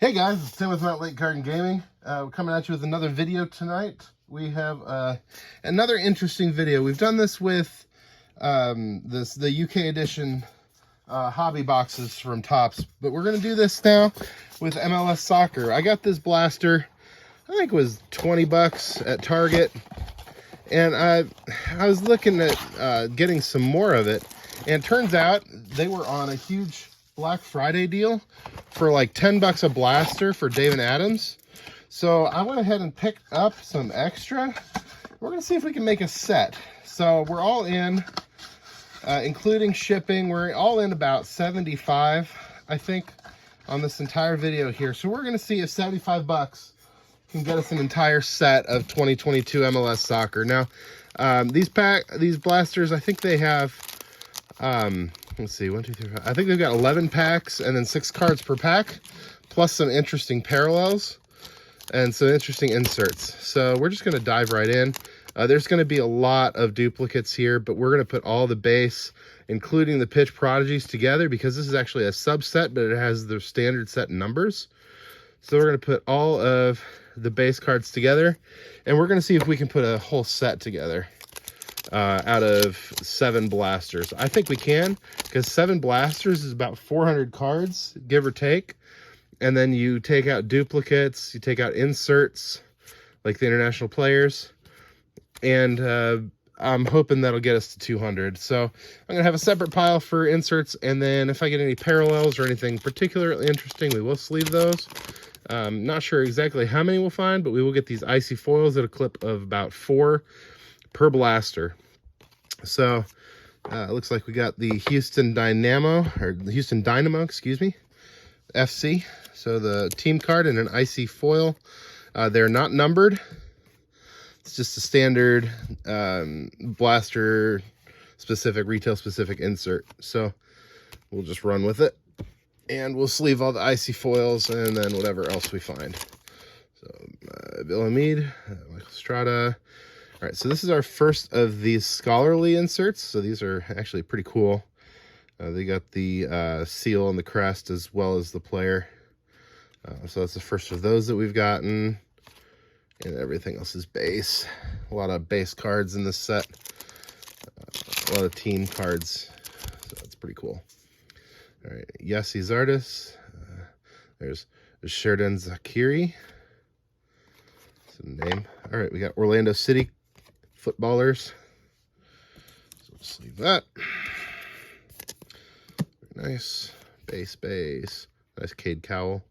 Hey guys, it's Tim with Mount Lake Garden Gaming. We're coming at you with another video tonight. We have another interesting video. We've done this with the UK edition hobby boxes from Topps, but we're going to do this now with MLS Soccer. I got this blaster, I think it was 20 bucks at Target, and I was looking at getting some more of it, and it turns out they were on a huge Black Friday deal for like 10 bucks a blaster for David Adams. So I went ahead and picked up some extra. We're gonna see if we can make a set. So we're all in, including shipping, we're all in about 75, I think, on this entire video here. So we're gonna see if 75 bucks can get us an entire set of 2022 MLS Soccer. Now, these blasters, I think they have, let's see, 1, 2, 3, 4. I think they've got 11 packs and then 6 cards per pack, plus some interesting parallels and some interesting inserts. So we're just going to dive right in. There's going to be a lot of duplicates here, but we're going to put all the base, including the pitch prodigies, together because this is actually a subset, but it has the standard set numbers. So we're going to put all of the base cards together, and we're going to see if we can put a whole set together. Out of 7 blasters. I think we can, because 7 blasters is about 400 cards, give or take. And then you take out duplicates, you take out inserts, like the international players. And I'm hoping that'll get us to 200. So I'm going to have a separate pile for inserts, and then if I get any parallels or anything particularly interesting, we will sleeve those. Not sure exactly how many we'll find, but we will get these icy foils at a clip of about 4 per blaster. So it looks like we got the Houston Dynamo, excuse me, FC. So the team card and an icy foil. They're not numbered. It's just a standard blaster specific, retail specific insert. So we'll just run with it, and we'll sleeve all the icy foils and then whatever else we find. So Bill Hamid, Michael Strada. All right, so this is our first of these scholarly inserts. So these are actually pretty cool. They got the seal and the crest as well as the player. So that's the first of those that we've gotten. And everything else is base. A lot of base cards in this set. A lot of team cards. So that's pretty cool. All right, Yassi Zardes. There's Sheridan Zakiri. That's a name. All right, we got Orlando City footballers. So we'll sleeve that. Very nice. Base. Nice Cade Cowell.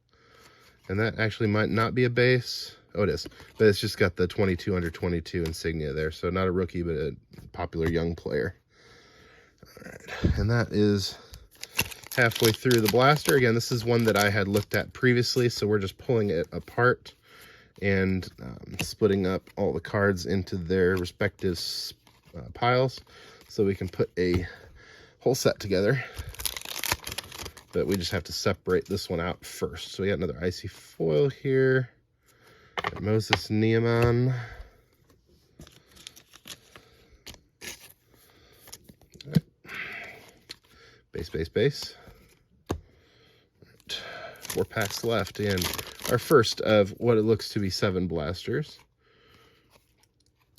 And that actually might not be a base. Oh, it is. But it's just got the 22 under 22 insignia there. So not a rookie, but a popular young player. All right. And that is halfway through the blaster. Again, this is one that I had looked at previously, so we're just pulling it apart and splitting up all the cards into their respective piles so we can put a whole set together. But we just have to separate this one out first. So we got another icy foil here. Moses Niemann. Right. Base. Right. 4 packs left, and our first of what it looks to be 7 blasters.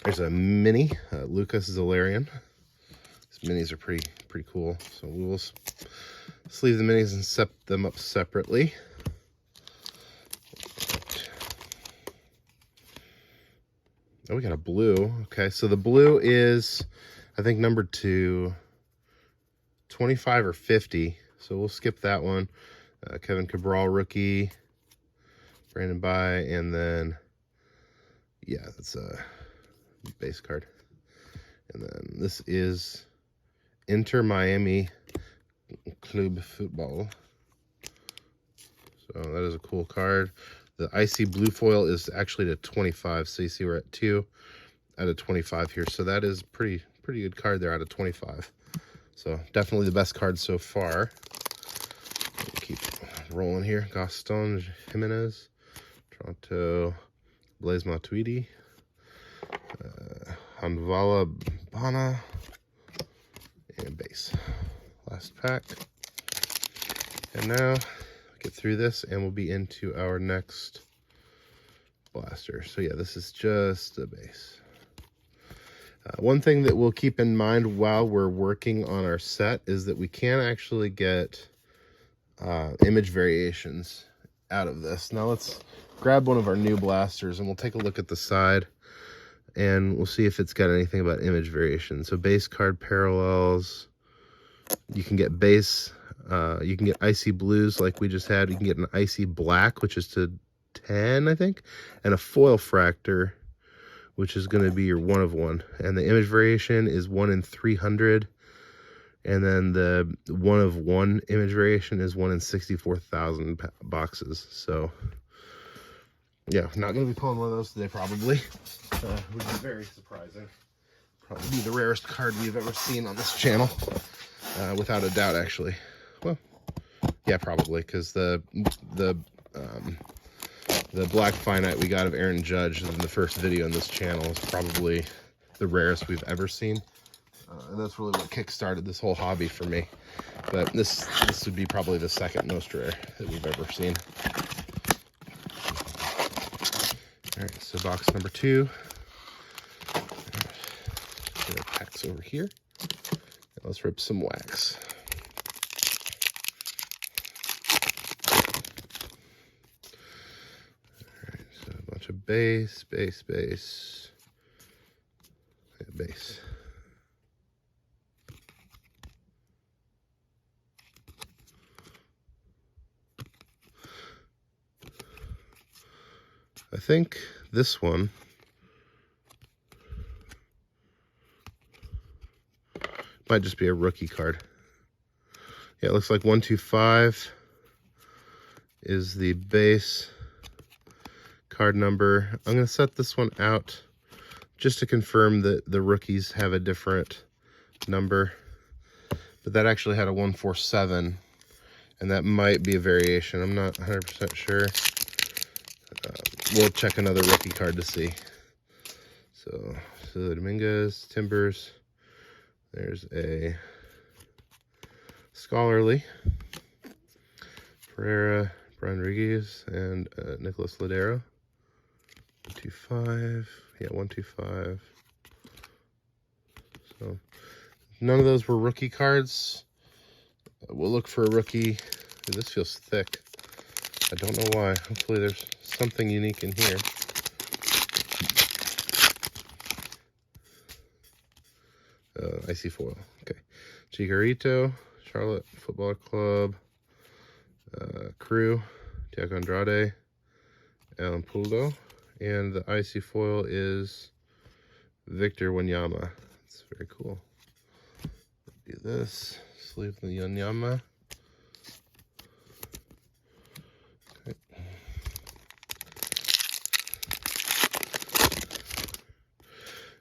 There's a mini, Lucas Zalarian. These minis are pretty cool. So we will sleeve the minis and set them up separately. Oh, we got a blue. Okay, so the blue is, I think, numbered to 25 or 50. So we'll skip that one. Kevin Cabral, rookie. Brandon By, and then, yeah, that's a base card. And then this is Inter Miami Club Football. So that is a cool card. The icy blue foil is actually to 25. So you see we're at 2 out of 25 here. So that is pretty good card there out of 25. So definitely the best card so far. Keep rolling here. Gaston Jimenez. Toronto Blaise Matuidi. Hanvala Bana. And base. Last pack. And now get through this, and we'll be into our next blaster. So yeah, this is just the base. One thing that we'll keep in mind while we're working on our set is that we can actually get image variations out of this. Now let's grab one of our new blasters and we'll take a look at the side and we'll see if it's got anything about image variation. So base card parallels, you can get base, you can get icy blues like we just had. You can get an icy black, which is to 10, I think, and a foil fractor, which is going to be your 1 of 1. And the image variation is 1 in 300. And then the 1 of 1 image variation is 1 in 64,000 boxes. So, yeah, not going to be pulling one of those today, probably. Would be very surprising. Probably be the rarest card we've ever seen on this channel. Without a doubt, actually. Well, yeah, probably, because the Black Finite we got of Aaron Judge in the first video in this channel is probably the rarest we've ever seen. And that's really what kick-started this whole hobby for me. But this would be probably the second most rare that we've ever seen. All right, so box number 2. Get our packs over here. And let's rip some wax. Of base, base, base, yeah, base. I think this one might just be a rookie card. Yeah, it looks like 125 is the base card number. I'm going to set this one out just to confirm that the rookies have a different number, but that actually had a 147, and that might be a variation. I'm not 100% sure. We'll check another rookie card to see. So Dominguez, Timbers, there's a Scholarly, Pereira, Brian Rodriguez, and Nicholas Ladero. 125, yeah, 125. So none of those were rookie cards. We'll look for a rookie. Ooh, this feels thick. I don't know why. Hopefully there's something unique in here. Icy foil. Okay. Chicharito, Charlotte Football Club, Crew, Tiago Andrade, Alan Puldo. And the icy foil is Victor Wanyama. That's very cool. Do this. Sleeve the Wanyama. Okay.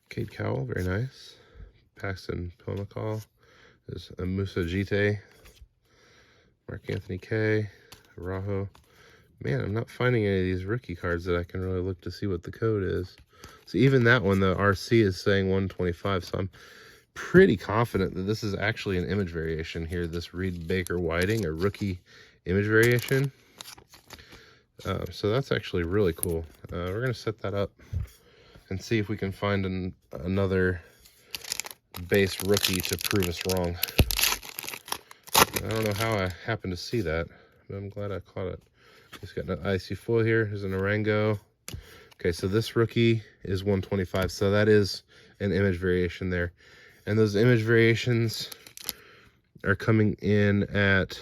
Cade Cowell, very nice. Paxton Pomacall. There's a Musa Jite. Mark Anthony K. Rajo. Man, I'm not finding any of these rookie cards that I can really look to see what the code is. So even that one, the RC is saying 125. So I'm pretty confident that this is actually an image variation here. This Reed Baker Whiting, a rookie image variation. So that's actually really cool. We're going to set that up and see if we can find another base rookie to prove us wrong. I don't know how I happened to see that, but I'm glad I caught it. It's got an icy foil here. There's an Arango. Okay, so this rookie is 125. So that is an image variation there. And those image variations are coming in at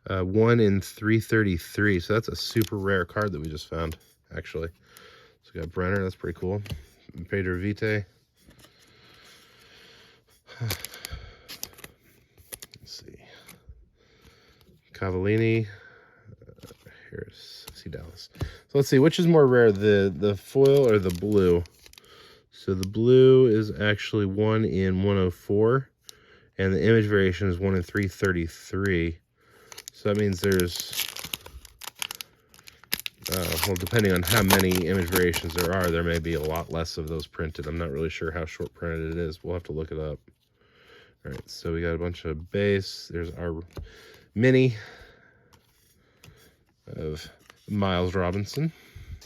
1 in 333. So that's a super rare card that we just found, actually. So we got Brenner. That's pretty cool. Pedro Vite. Let's see. Cavallini. Here's FC Dallas. So let's see, which is more rare, the foil or the blue? So the blue is actually 1 in 104, and the image variation is 1 in 333. So that means there's, well, depending on how many image variations there are, there may be a lot less of those printed. I'm not really sure how short printed it is. We'll have to look it up. All right, so we got a bunch of base. There's our mini of Miles Robinson.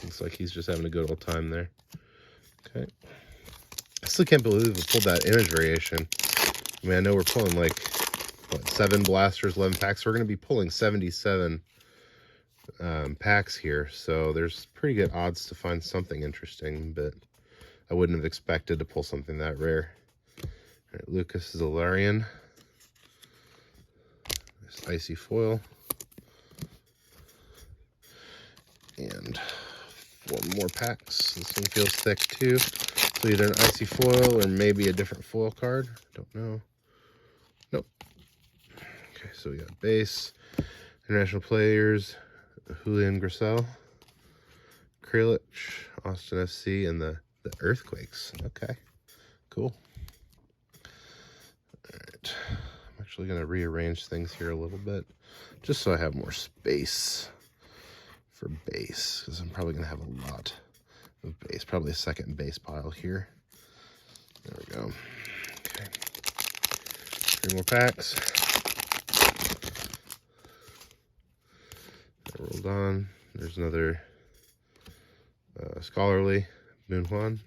Looks like he's just having a good old time there. Okay. I still can't believe we pulled that image variation. I mean, I know we're pulling like, what, 7 blasters, 11 packs. So we're going to be pulling 77 packs here. So there's pretty good odds to find something interesting, but I wouldn't have expected to pull something that rare. All right, Lucas Zalarian. There's icy foil. And 4 more packs. This one feels thick too. So either an icy foil or maybe a different foil card. Don't know. Nope. Okay, so we got base, international players, Julian Gressel, Krilich, Austin FC, and the Earthquakes. Okay, cool. All right, I'm actually going to rearrange things here a little bit just so I have more space for base, because I'm probably going to have a lot of base, probably a second base pile here. There we go. Okay, 3 more packs. Rolled on. There's another Scholarly, Moonhwan,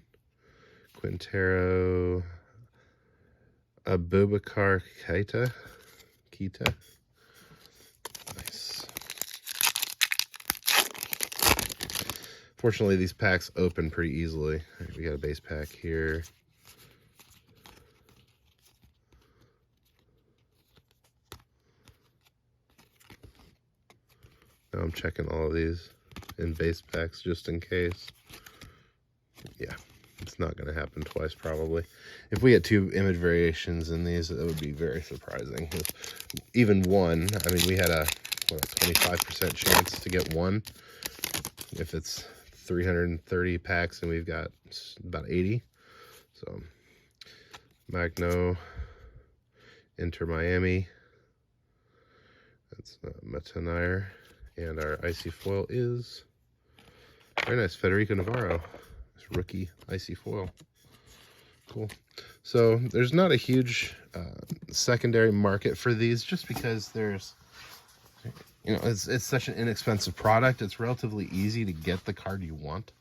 Quintero, Abubakar Keita. Nice. Fortunately, these packs open pretty easily. Right, we got a base pack here. Now I'm checking all of these in base packs just in case. Yeah, it's not going to happen twice probably. If we had 2 image variations in these, it would be very surprising. Even one, I mean, we had a 25% chance to get one. If it's 330 packs and we've got about 80. So, Magno, Inter Miami. That's Matanire. And our icy foil is very nice, Federico Navarro. This rookie icy foil. Cool. So there's not a huge secondary market for these, just because there's, you know, it's such an inexpensive product. It's relatively easy to get the card you want.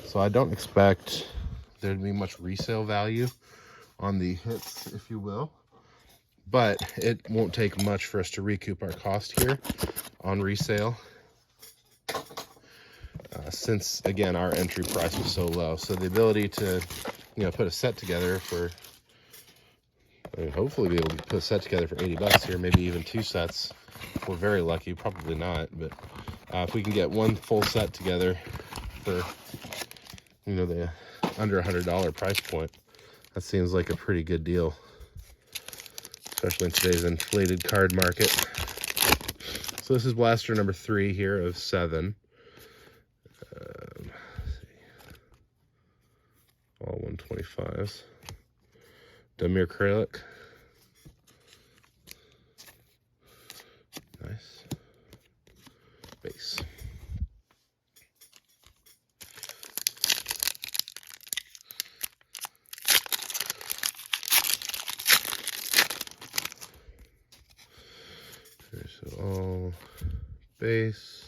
So I don't expect there to be much resale value on the hits, if you will. But it won't take much for us to recoup our cost here on resale, since again our entry price was so low. So the ability to, you know, put a set together for, I mean, hopefully be able to put a set together for 80 bucks here, maybe even 2 sets. We're very lucky, probably not, but if we can get 1 full set together for, you know, the under $100 price point, that seems like a pretty good deal, especially in today's inflated card market. So this is blaster number 3 here of 7. Let's see. All 125s. Damir Krilich. Nice. Base. Okay, so all base.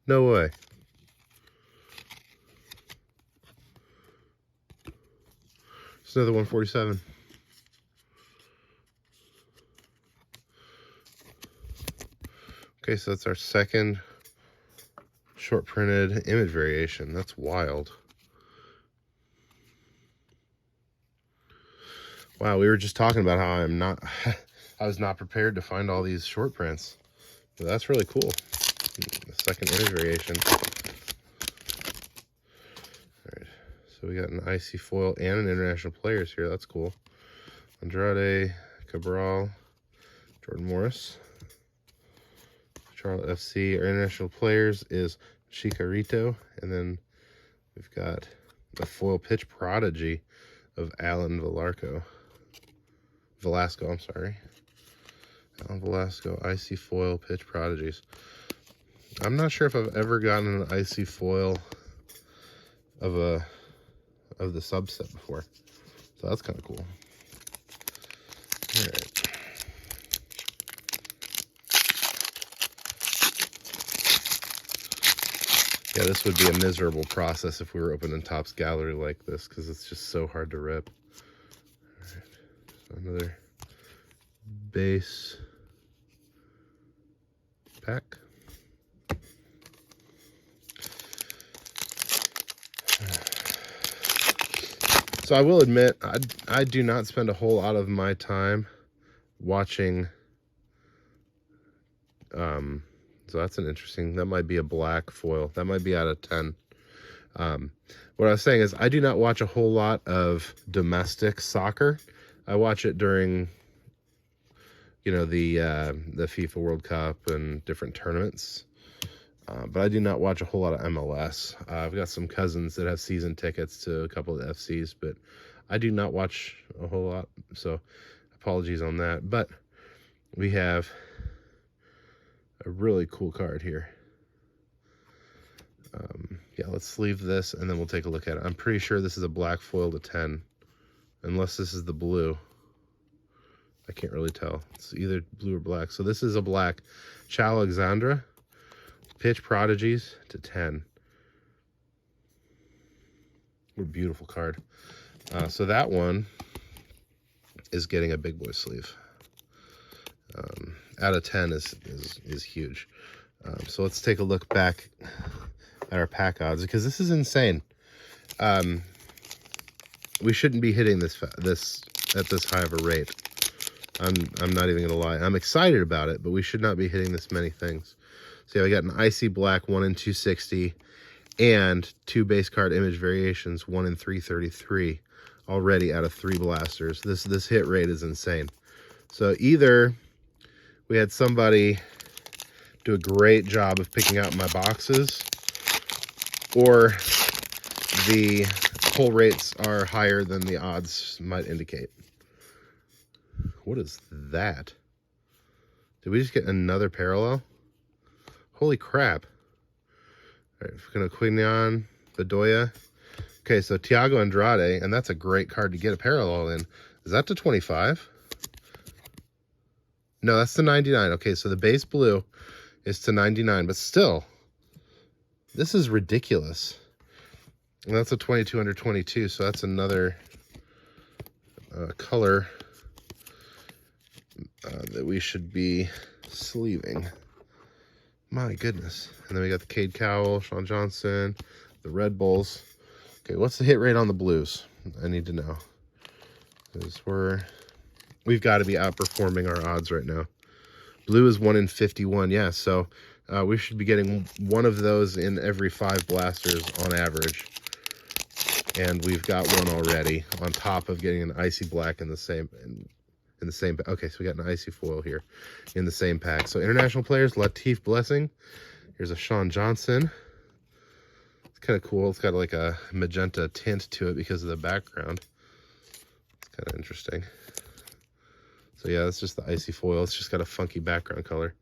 No way. It's another 147. Okay, so that's our second short printed image variation. That's wild. Wow, we were just talking about how I was not prepared to find all these short prints. But that's really cool. The second image variation. All right, so we got an icy foil and an international players here. That's cool. Andrade, Cabral, Jordan Morris, Charlotte FC. Our international players is Chicharito, and then we've got the foil pitch prodigy of Alan Velasco, I'm sorry. Alan Velasco, icy foil pitch prodigies. I'm not sure if I've ever gotten an icy foil of the subset before, so that's kind of cool. All right. Yeah, this would be a miserable process if we were opening Topps Gallery like this, because it's just so hard to rip. All right, so another base pack. So I will admit, I do not spend a whole lot of my time watching. So that's an interesting, that might be a black foil. That might be out of 10. What I was saying is I do not watch a whole lot of domestic soccer. I watch it during, you know, the FIFA World Cup and different tournaments. But I do not watch a whole lot of MLS. I've got some cousins that have season tickets to a couple of FCs, but I do not watch a whole lot. So apologies on that. But we have a really cool card here. Yeah, let's sleeve this and then we'll take a look at it. I'm pretty sure this is a black foil to 10, unless this is the blue. I can't really tell. It's either blue or black. So this is a black. Alexandra, Pitch Prodigies to 10. What a beautiful card. So that one is getting a big boy sleeve. Out of 10 is huge. So let's take a look back at our pack odds, because this is insane. We shouldn't be hitting this at this high of a rate. I'm not even gonna lie. I'm excited about it, but we should not be hitting this many things. So yeah, we got an icy black 1 in 260 and 2 base card image variations 1 in 333 already out of 3 blasters. This hit rate is insane. So either we had somebody do a great job of picking out my boxes, or the pull rates are higher than the odds might indicate. What is that? Did we just get another parallel? Holy crap. All right, Quignon, Bedoya. Okay, so Thiago Andrade, and that's a great card to get a parallel in. Is that to 25? No, that's to 99. Okay, so the base blue is to 99, but still, this is ridiculous. And that's a 22 under 22, so that's another color that we should be sleeving. My goodness. And then we got the Cade Cowell, Sean Johnson, the Red Bulls. Okay, what's the hit rate on the blues? I need to know, because we've got to be outperforming our odds right now. Blue is 1 in 51. Yeah, so we should be getting one of those in every 5 blasters on average. And we've got one already on top of getting an icy black in the same okay, so we got an icy foil here in the same pack. So international players, Latif Blessing. Here's a Sean Johnson. It's kind of cool. It's got like a magenta tint to it because of the background. It's kind of interesting. So yeah, that's just the icy foil. It's just got a funky background color.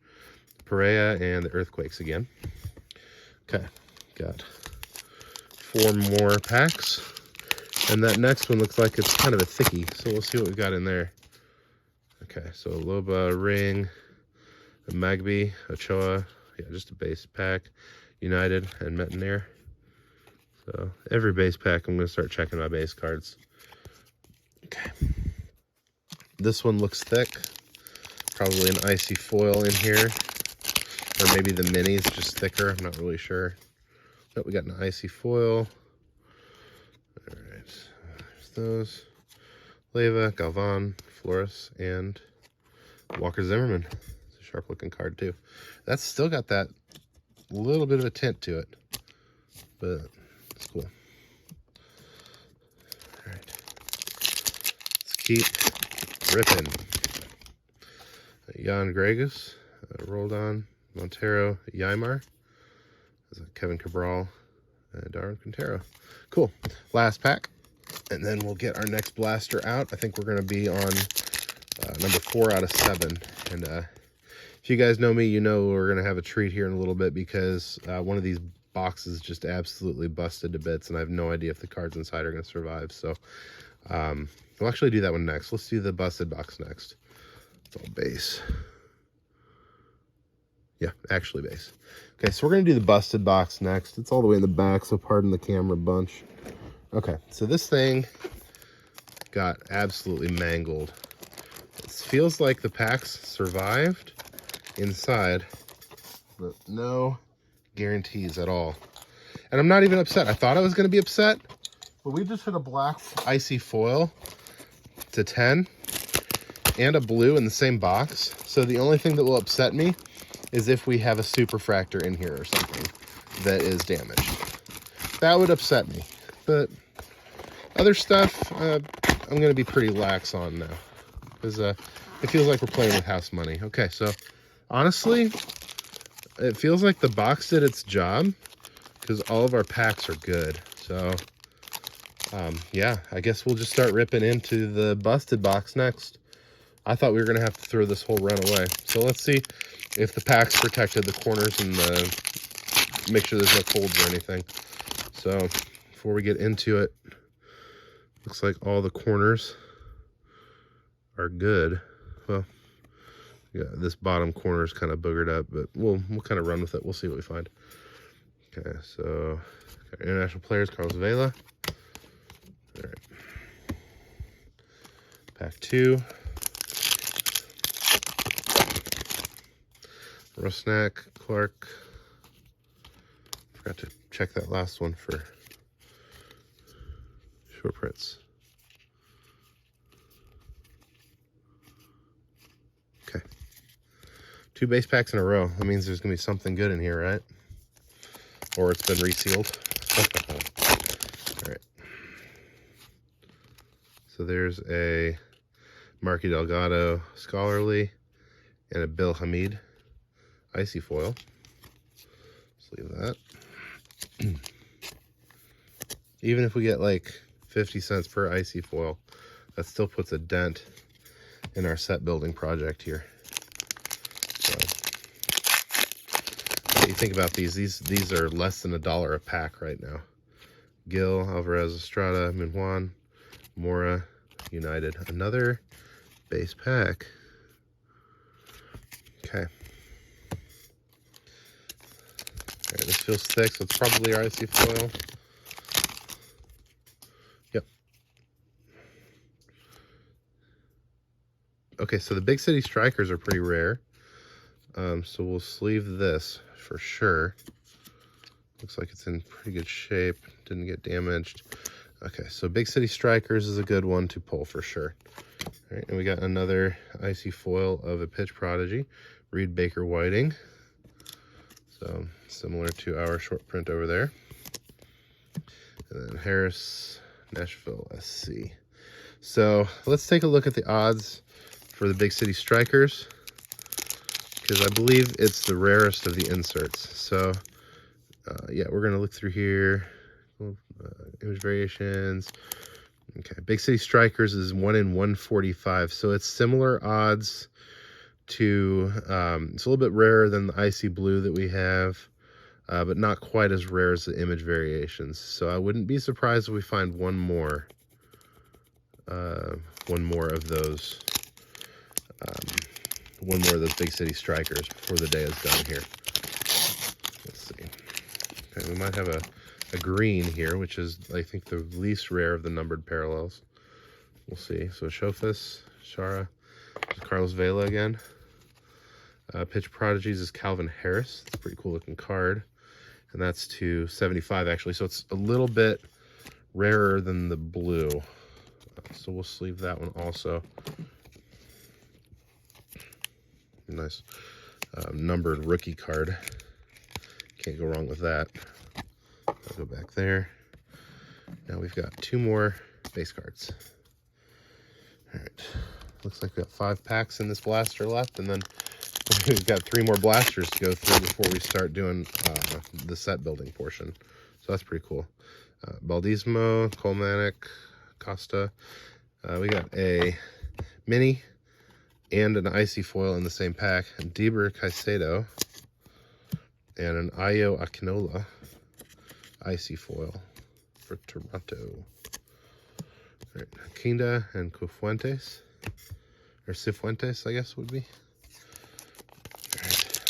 Perea and the Earthquakes again. Okay, got 4 more packs. And that next one looks like it's kind of a thickie. So we'll see what we've got in there. Okay, so Loba, Ring, Magby, Ochoa. Yeah, just a base pack. United and Metaneer. So every base pack, I'm going to start checking my base cards. Okay. This one looks thick. Probably an icy foil in here. Or maybe the mini's just thicker. I'm not really sure. But we got an icy foil. All right. There's those. Leyva, Galvan, Flores, and Walker Zimmerman. It's a sharp looking card too. That's still got that little bit of a tint to it, but it's cool. All right. Let's keep ripping. Jan Gregus, Roldan, Montero, Ymar, Kevin Cabral, and Darwin Quintero. Cool. Last pack, and then we'll get our next blaster out. I think we're going to be on number 4 out of 7. And if you guys know me, you know we're going to have a treat here in a little bit, because one of these boxes just absolutely busted to bits, and I have no idea if the cards inside are going to survive. So we'll actually do that one next. Let's do the busted box next. It's all base. Yeah, actually base. Okay, so we're going to do the busted box next. It's all the way in the back, so pardon the camera bunch. Okay, so this thing got absolutely mangled. It feels like the packs survived inside, but no guarantees at all. And I'm not even upset. I thought I was going to be upset, but we just hit a black icy foil to 10 and a blue in the same box. So the only thing that will upset me is if we have a superfractor in here or something that is damaged. That would upset me. But other stuff, I'm going to be pretty lax on now, because it feels like we're playing with house money. Okay, so honestly, it feels like the box did its job, because all of our packs are good. So yeah, I guess we'll just start ripping into the busted box next. I thought we were going to have to throw this whole run away. So let's see if the packs protected the corners and make sure there's no folds or anything. So before we get into it, looks like all the corners are good. Well, yeah, this bottom corner is kind of boogered up, but we'll kind of run with it. We'll see what we find. Okay, so got international players, Carlos Vela. All right. Pack 2. Rusnak, Clark. Forgot to check that last one for short prints. Okay. 2 base packs in a row. That means there's going to be something good in here, right? Or it's been resealed. All right. So there's a Marky Delgado Scholarly and a Bill Hamid icy foil. Let's leave that. Even if we get like 50 cents per icy foil, that still puts a dent in our set building project here. So what do you think about these? These are less than $1 a pack right now. Gil, Alvarez, Estrada, Minjuan, Mora, United. Another base pack. Okay. All right, this feels thick, so it's probably our icy foil. Yep. Okay, so the big city strikers are pretty rare. So we'll sleeve this for sure. Looks like it's in pretty good shape. Didn't get damaged. Okay, so big city strikers is a good one to pull for sure. All right, and we got another icy foil of a pitch prodigy, Reed Baker Whiting. So similar to our short print over there. And then Harris, Nashville SC. So let's take a look at the odds for the big city strikers, because I believe it's the rarest of the inserts. So yeah, we're gonna look through here. Image variations. Okay, big city strikers is 1 in 145, so it's similar odds to it's a little bit rarer than the icy blue that we have, but not quite as rare as the image variations. So I wouldn't be surprised if we find one more of those big city strikers before the day is done here. Let's see. Okay, we might have a green here, which is, I think, the least rare of the numbered parallels. We'll see. So Shofis, Shara, Carlos Vela again. Pitch Prodigies is Calvin Harris. It's a pretty cool looking card. And that's to 75 actually. So it's a little bit rarer than the blue. So we'll sleeve that one also. Nice numbered rookie card. Can't go wrong with that. I'll go back there. Now we've got 2 more base cards. All right. Looks like we got 5 packs in this blaster left, and then we've got 3 more blasters to go through before we start doing the set building portion. So that's pretty cool. Baldismo, Colmanic, Costa. We got a mini and an icy foil in the same pack. Deber Caicedo and an Ayo Akinola icy foil for Toronto. All right, Kinda and Cifuentes, or Cifuentes, I guess would be. All right.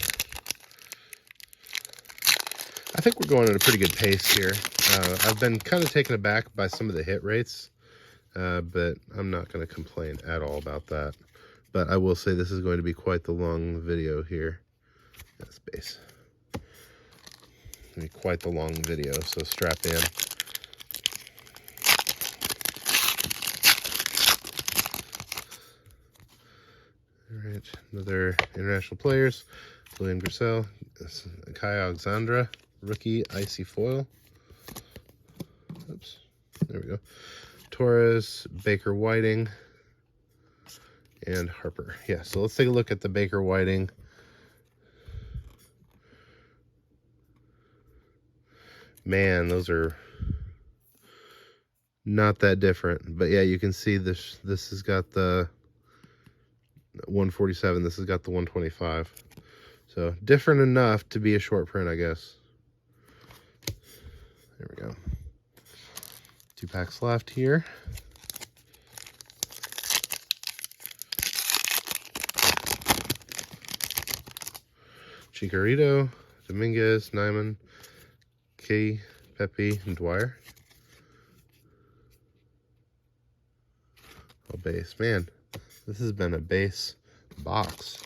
I think we're going at a pretty good pace here. I've been kind of taken aback by some of the hit rates, but I'm not going to complain at all about that. But I will say this is going to be quite the long video here. That's base. Be quite the long video, so strap in. All right, another international players. William Grissel, Kai Alexandra, rookie icy foil. Oops, there we go. Torres, Baker Whiting, and Harper. Yeah, so let's take a look at the Baker Whiting. Man, those are not that different. But yeah, you can see this has got the 147, this has got the 125. So different enough to be a short print, I guess. There we go. 2 packs left here. Chicharito, Dominguez, Nyman, Key, Pepe, and Dwyer. Oh, base. Man, this has been a base box.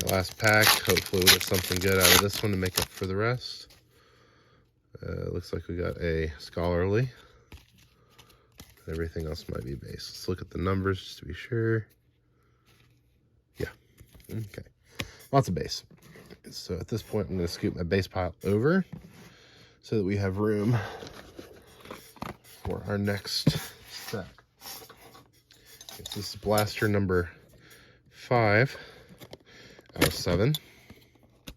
Last pack. Hopefully we'll get something good out of this one to make up for the rest. Looks like we got a scholarly. Everything else might be base. Let's look at the numbers just to be sure. Yeah. Okay. Lots of base. So at this point, I'm going to scoop my base pile over so that we have room for our next stack. Okay, so this is blaster number 5 out of 7.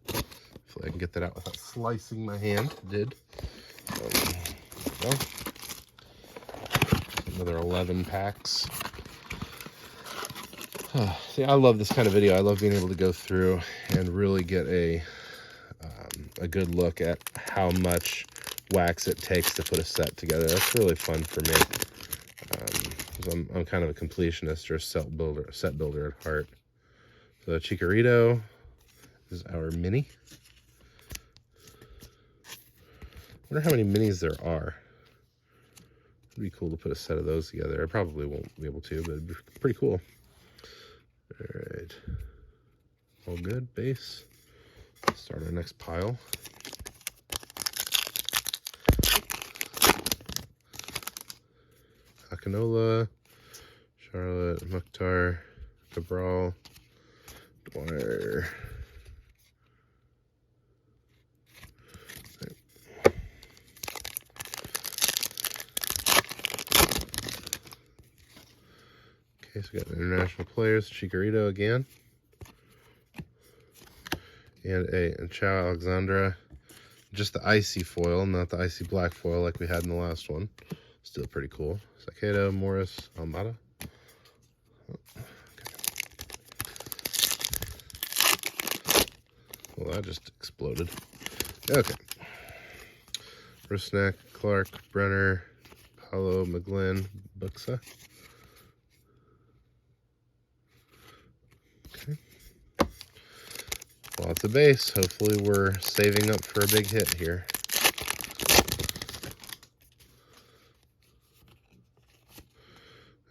Hopefully I can get that out without slicing my hand. Did. There we go. Another 11 packs. See, I love this kind of video. I love being able to go through and really get a good look at how much wax it takes to put a set together. That's really fun for me. 'Cause I'm kind of a completionist or a set builder at heart. So Chicharito is our mini. I wonder how many minis there are. It'd be cool to put a set of those together. I probably won't be able to, but it'd be pretty cool. All right, all good. Base. Let's start our next pile. Akinola, Charlotte, Mukhtar, Cabral, Dwyer. Okay, so we got international players, Chicharito again. And a Chao Alexandra. Just the icy foil, not the icy black foil like we had in the last one. Still pretty cool. Sakedo, Morris, Almada. Okay. Well, that just exploded. Okay. Rusnak, Clark, Brenner, Paulo, McGlynn, Buxa. Okay. Lots of base. Hopefully we're saving up for a big hit here.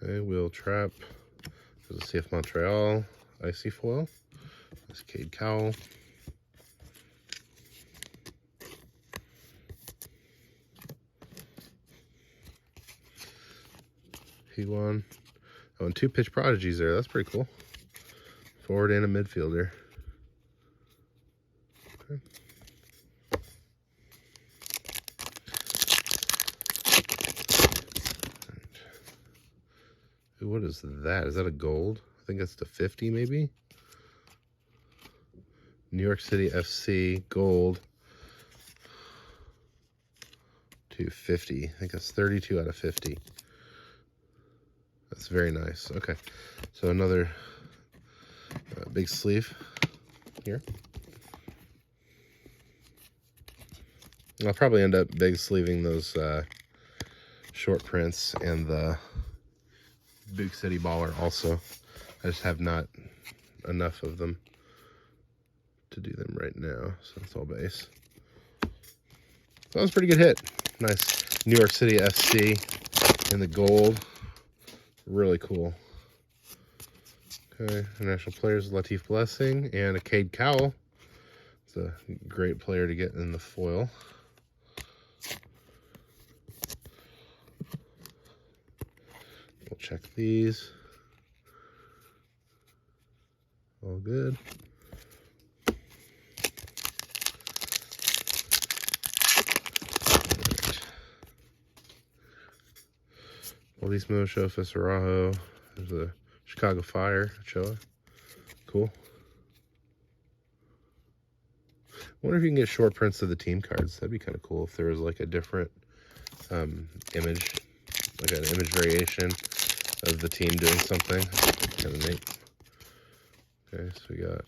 Okay, Will Trapp. There's a CF Montreal icy foil. There's Cade Cowell. P1. Oh, and 2 pitch prodigies there. That's pretty cool. Forward and a midfielder. Okay. Ooh, what is that? Is that a gold? I think that's the 50 maybe. New York City FC gold. 250. I think that's 32 out of 50. That's very nice. Okay, so another big sleeve here. I'll probably end up big sleeving those short prints and the Big City Baller also. I just have not enough of them to do them right now, so it's all base. So that was a pretty good hit. Nice New York City FC in the gold. Really cool. Okay, international players, Latif Blessing and a Cade Cowell. It's a great player to get in the foil. We'll check these. All good. Molismo, Shofa, Sarajo. There's a Chicago Fire, Ochoa. Cool. I wonder if you can get short prints of the team cards. That'd be kind of cool if there was like a different image, like an image variation of the team doing something. Kind of neat. Okay, so we got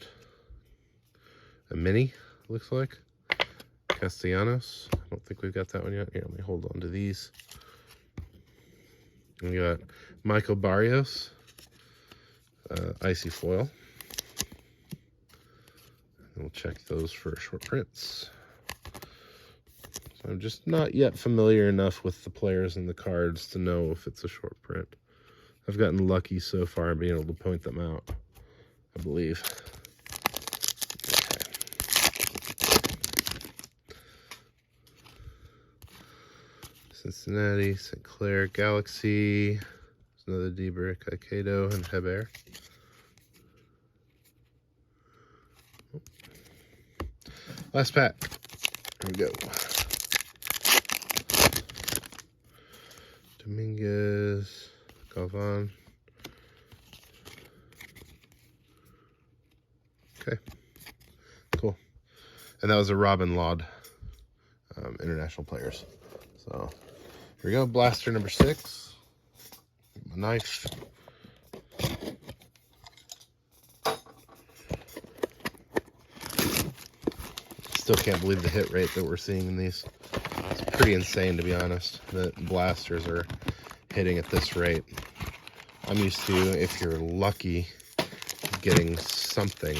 a mini, looks like. Castellanos. I don't think we've got that one yet. Here, let me hold on to these. We got Michael Barrios, icy foil. And we'll check those for short prints. So I'm just not yet familiar enough with the players and the cards to know if it's a short print. I've gotten lucky so far in being able to point them out, I believe. Okay. Cincinnati, St. Clair, Galaxy. There's another D-Brick, Aikido, and Heber. Last pack. Here we go. Dominguez, Galvan. Okay, cool. And that was a Robin Laud international players. So here we go, blaster number 6. My knife. Still can't believe the hit rate that we're seeing in these. It's pretty insane, to be honest, that blasters are hitting at this rate. I'm used to, if you're lucky, getting something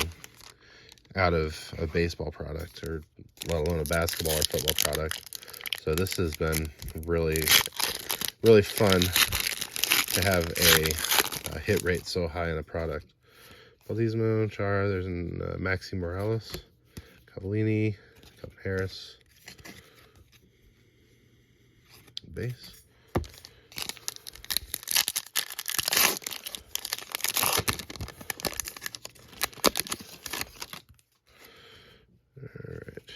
out of a baseball product, or let alone a basketball or football product. So this has been really, really fun to have a hit rate so high in a product. Baldismo, Chara, there's an Maxi Morales, Cavallini, Calvin Harris, base. Alright.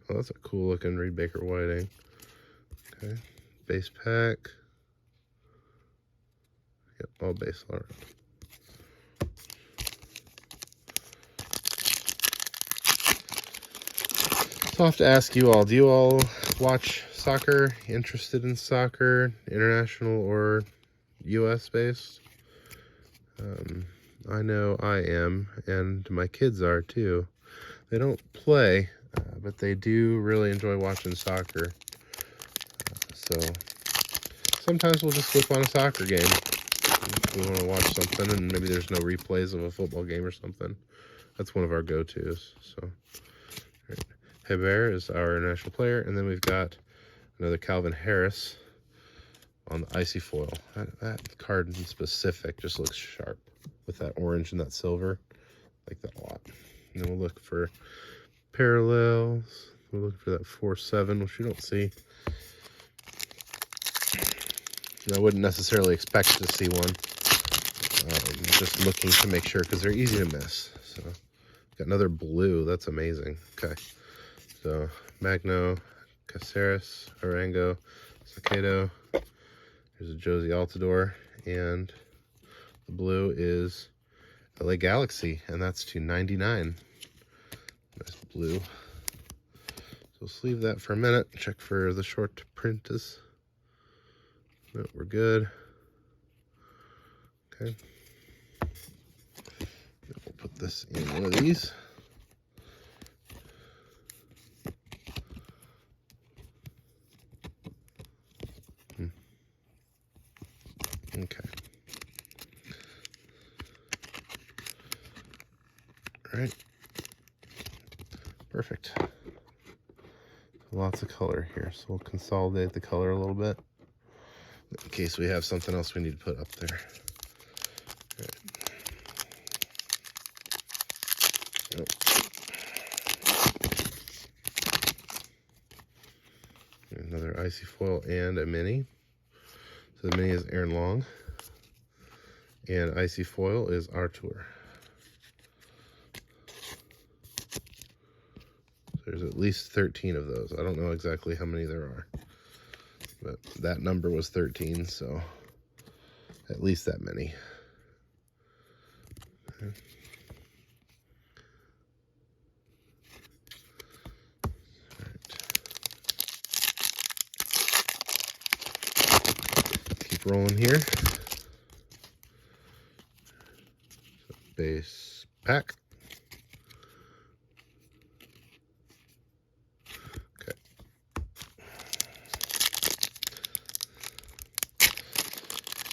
Oh, that's a cool looking Reed Baker Whiting. Okay. Base pack. Yep, all base art. So I have to ask you all, do you all watch soccer? Interested in soccer, international or US based? I know I am, and my kids are too. They don't play, but they do really enjoy watching soccer. So sometimes we'll just flip on a soccer game if we want to watch something, and maybe there's no replays of a football game or something. That's one of our go-tos. So right. Heber is our international player, and then we've got another Calvin Harris on the icy foil. That card in specific just looks sharp with that orange and that silver. I like that a lot. And then we'll look for parallels. We'll look for that 4-7, which we don't see. And I wouldn't necessarily expect to see one. Just looking to make sure, because they're easy to miss. So got another blue. That's amazing. Okay. So Magno, Caceres, Arango, Sakedo. There's a Josie Altidore, and the blue is LA Galaxy, and that's /99. Nice blue. So let's leave that for a minute. Check for the short print is. No, we're good. Okay. We'll put this in one of these. Okay. All right. Perfect. Lots of color here, so we'll consolidate the color a little bit in case we have something else we need to put up there. All right. Another icy foil and a mini. So the mini is Aaron Long, and icy foil is Artur. There's at least 13 of those. I don't know exactly how many there are, but that number was 13, so at least that many. Okay. Keep rolling here. So base pack.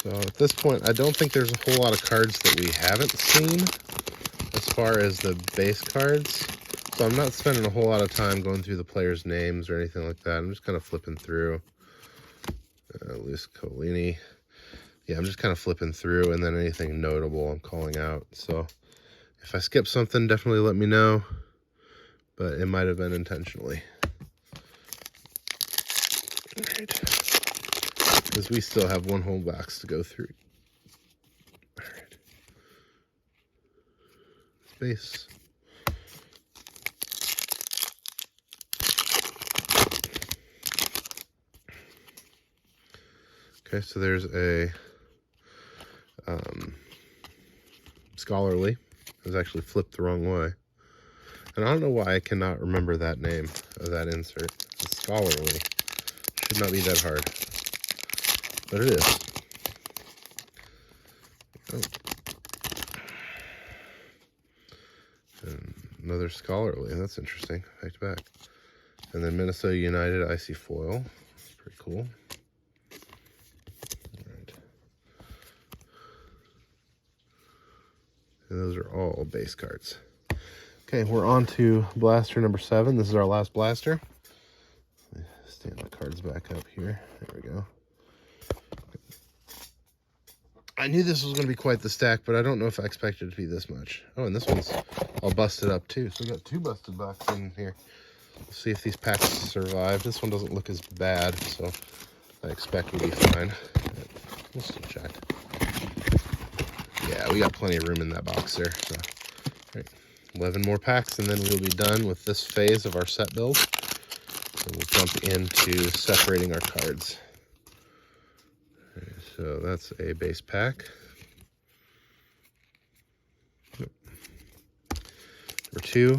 So at this point, I don't think there's a whole lot of cards that we haven't seen as far as the base cards. So I'm not spending a whole lot of time going through the players' names or anything like that. I'm just kind of flipping through. Luis Colini. Yeah, I'm just kind of flipping through, and then anything notable I'm calling out. So if I skip something, definitely let me know. But it might have been intentionally. All right. Because we still have one whole box to go through. All right. Space. Okay, so there's a scholarly. I was actually flipped the wrong way. And I don't know why I cannot remember that name of that insert. It's scholarly. Should not be that hard. But it is. Oh. And another scholarly. That's interesting. Back to back. And then Minnesota United icy foil. That's pretty cool. All right. And those are all base cards. Okay, we're on to blaster number 7. This is our last blaster. Stand the cards back up here. There we go. I knew this was going to be quite the stack, but I don't know if I expected it to be this much. Oh, and this one's all busted up too. So we got 2 busted boxes in here. Let's see if these packs survive. This one doesn't look as bad, so I expect we'll be fine. We'll still check. Yeah, we got plenty of room in that box there. So, all right, 11 more packs, and then we'll be done with this phase of our set build. So we'll jump into separating our cards. So that's a base pack. Number 2.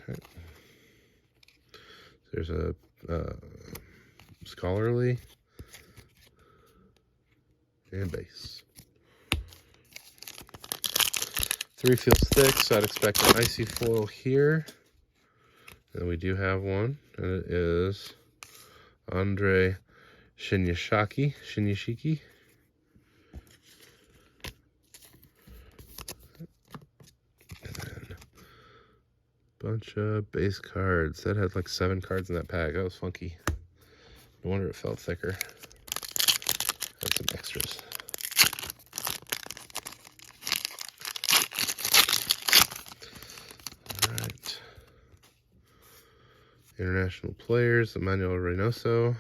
Okay. There's a scholarly and base. 3 feels thick, so I'd expect an icy foil here. And we do have one, and it is Andre Shinyashiki. And then a bunch of base cards. That had like 7 cards in that pack. That was funky. No wonder it felt thicker. Had some extras. International players, Emmanuel Reynoso,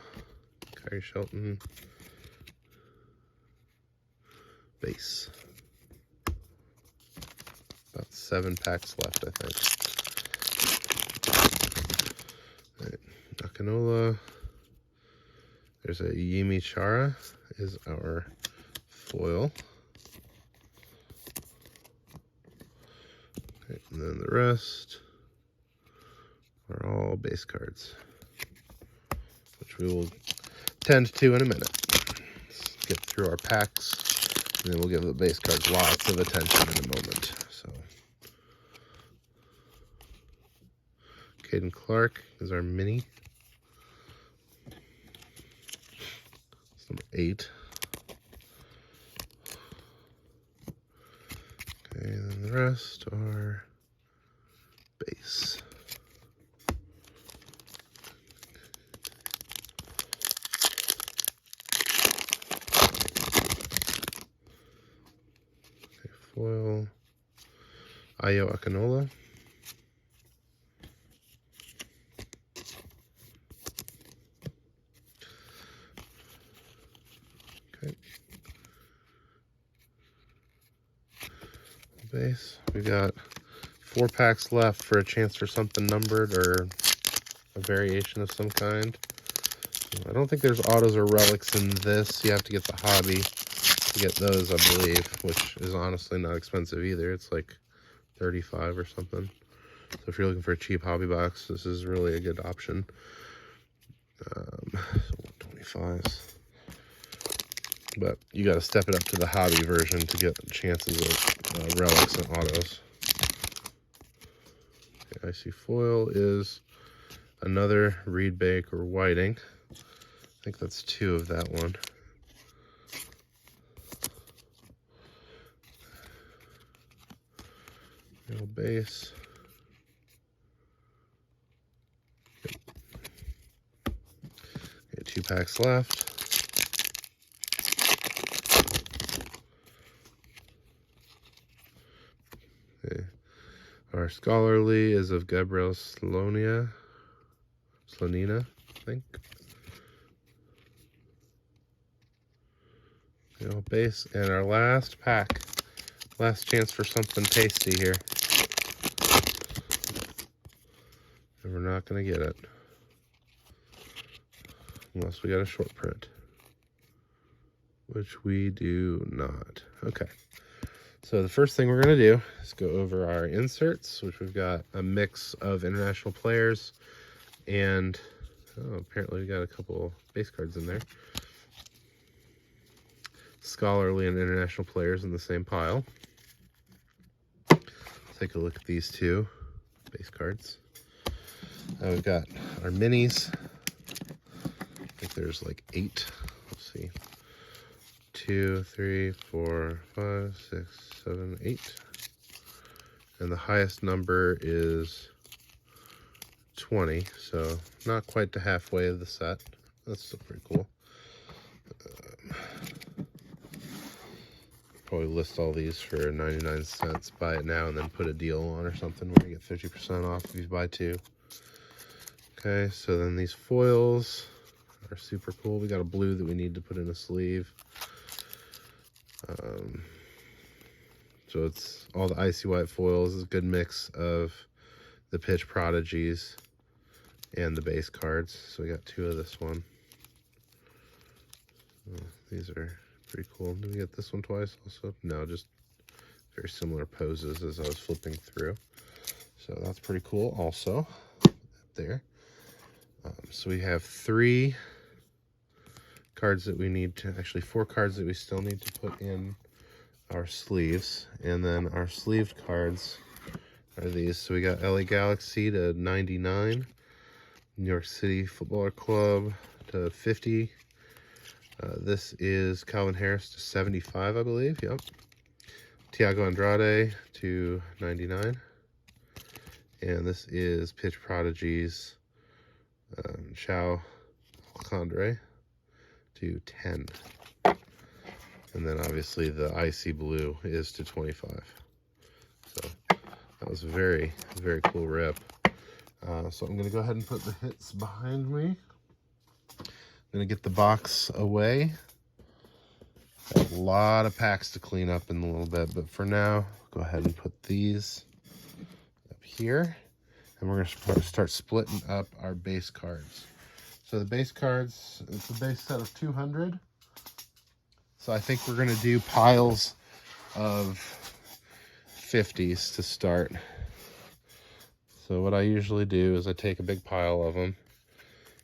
Kyrie Shelton, base. About 7 packs left, I think. All right. Nakanola. There's a Yimi Chara is our foil. Okay, and then the rest are all base cards, which we will tend to in a minute. Let's get through our packs, and then we'll give the base cards lots of attention in a moment. So, Caden Clark is our mini. It's number 8. the rest are base. Okay, foil, Ayo Akinola. Okay. Base. We got 4 packs left for a chance for something numbered or a variation of some kind. I don't think there's autos or relics in this. You have to get the hobby to get those, I believe, which is honestly not expensive either. It's like $35 or something. So if you're looking for a cheap hobby box, this is really a good option. So 125s. But you got to step it up to the hobby version to get chances of relics and autos. Okay, I see foil is another Reed Bake or Whiting. I think that's 2 of that one. Real base. Yep. Okay, 2 packs left. Okay. Our scholarly is of Gabriel Slonina, I think. Real base, and our last pack. Last chance for something tasty here. And we're not going to get it. Unless we got a short print. Which we do not. Okay. So the first thing we're going to do is go over our inserts, which we've got a mix of international players. And apparently we got a couple base cards in there. Scholarly and international players in the same pile. Take a look at these 2 base cards. We've got our minis. I think there's like 8. Let's see. 2, 3, 4, 5, 6, 7, 8. And the highest number is 20. So not quite to halfway of the set. That's still pretty cool. Probably list all these for 99 cents. Buy it now and then put a deal on or something where you get 50% off if you buy 2. Okay, so then these foils are super cool. We got a blue that we need to put in a sleeve. So it's all the icy white foils. It's a good mix of the pitch prodigies and the base cards. So we got 2 of this one. These are pretty cool. Did we get this one twice also? No, just very similar poses as I was flipping through. So that's pretty cool also there. So we have 3 cards that we need to, actually 4 cards that we still need to put in our sleeves. And then our sleeved cards are these. So we got LA Galaxy to 99, New York City Footballer Club to 50. This is Calvin Harris to 75, I believe. Yep. Thiago Andrade to 99. And this is Pitch Prodigies Xiao Alcandre to 10. And then obviously the icy blue is to 25. So that was a very, very cool rip. So I'm going to go ahead and put the hits behind me. I'm going to get the box away. Got a lot of packs to clean up in a little bit, but for now, go ahead and put these up here. And we're going to start splitting up our base cards. So the base cards, it's a base set of 200. So I think we're going to do piles of 50s to start. So what I usually do is I take a big pile of them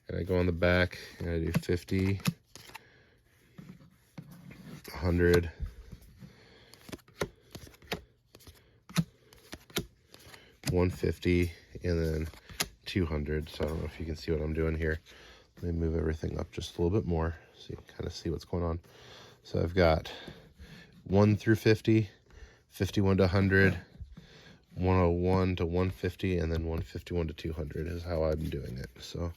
and I go on the back and I do 50, 100, 150, and then 200. So I don't know if you can see what I'm doing here. Let me move everything up just a little bit more so you can kind of see what's going on. So I've got 1 through 50, 51 to 100, 101 to 150, and then 151 to 200 is how I'm doing it. So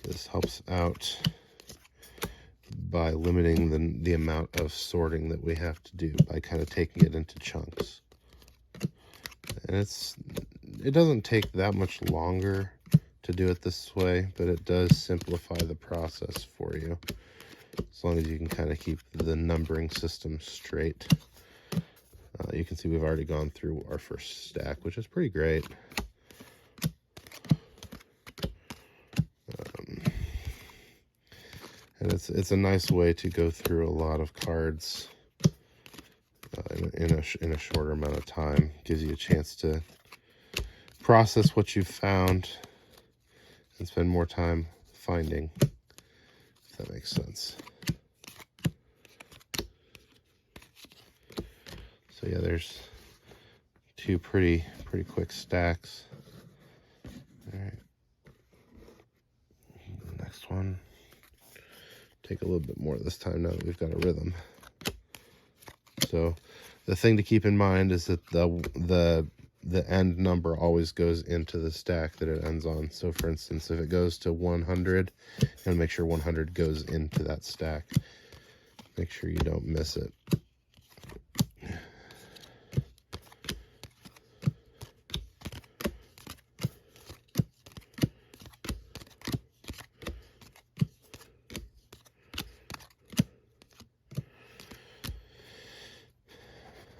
this helps out by limiting the amount of sorting that we have to do by kind of taking it into chunks. And it doesn't take that much longer to do it this way, but it does simplify the process for you, as long as you can kind of keep the numbering system straight. You can see we've already gone through our first stack, which is pretty great. And it's a nice way to go through a lot of cards in a shorter amount of time. Gives you a chance to process what you've found and spend more time finding, if that makes sense. So yeah, there's two pretty quick stacks. All right, next one. Take a little bit more this time now that we've got a rhythm. So the thing to keep in mind is that the end number always goes into the stack that it ends on. So for instance, if it goes to 100, you gotta make sure 100 goes into that stack. Make sure you don't miss it.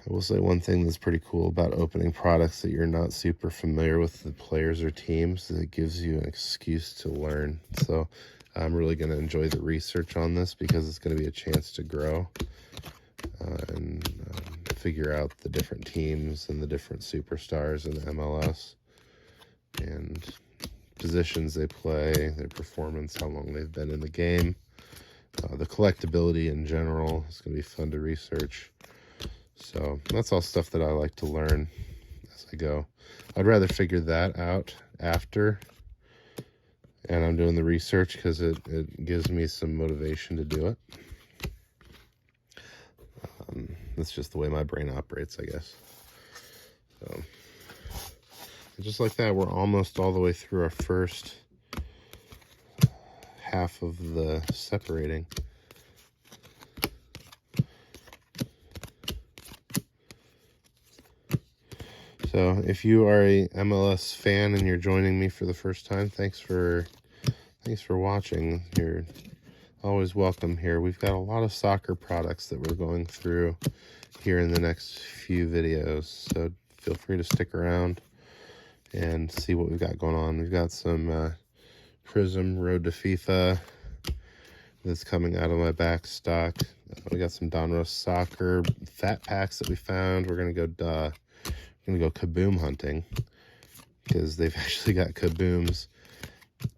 I will say one thing that's pretty cool about opening products that you're not super familiar with the players or teams, that it gives you an excuse to learn. So I'm really going to enjoy the research on this, because it's going to be a chance to grow and figure out the different teams and the different superstars in the MLS and positions they play, their performance, how long they've been in the game, the collectability in general. It's going to be fun to research. So that's all stuff that I like to learn as I go. I'd rather figure that out after, and I'm doing the research, because it gives me some motivation to do it. That's just the way my brain operates, I guess. So just like that, we're almost all the way through our first half of the separating. So if you are a MLS fan and you're joining me for the first time, thanks for watching. You're always welcome here. We've got a lot of soccer products that we're going through here in the next few videos, so feel free to stick around and see what we've got going on. We've got some Prism Road to FIFA that's coming out of my back stock. We got some Donruss Soccer fat packs that we found. We're gonna go kaboom hunting, because they've actually got kabooms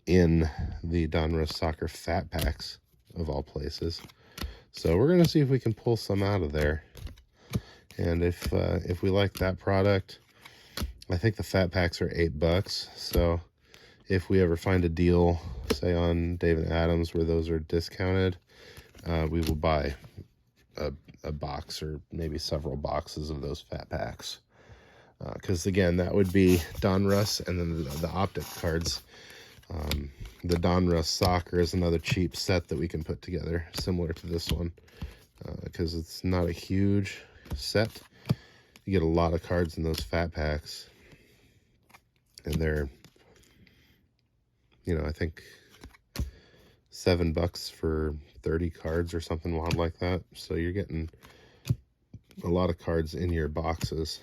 in the Donruss Soccer fat packs, of all places. So we're gonna see if we can pull some out of there. And if we like that product, I think the fat packs are $8. So if we ever find a deal, say on Dave and Adams, where those are discounted, we will buy a box or maybe several boxes of those fat packs. Because again, that would be Donruss, and then the optic cards. The Donruss Soccer is another cheap set that we can put together, similar to this one, because it's not a huge set. You get a lot of cards in those fat packs, and they're, I think $7 for 30 cards or something wild like that. So you're getting a lot of cards in your boxes.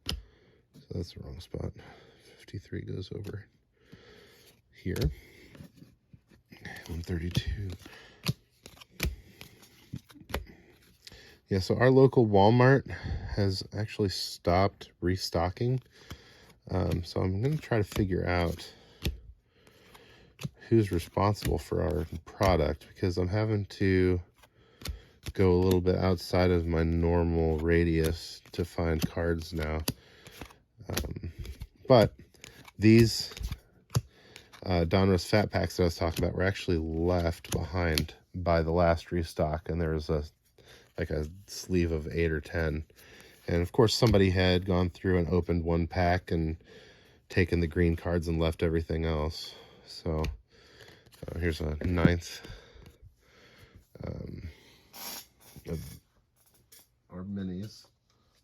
So that's the wrong spot. 53 goes over here. 132. Yeah, so our local Walmart has actually stopped restocking. So I'm going to try to figure out who's responsible for our product, because I'm having to go a little bit outside of my normal radius to find cards now. But these Donruss fat packs that I was talking about were actually left behind by the last restock, and there was a sleeve of 8 or 10, And of course, somebody had gone through and opened one pack and taken the green cards and left everything else. So here's a 9th of our minis.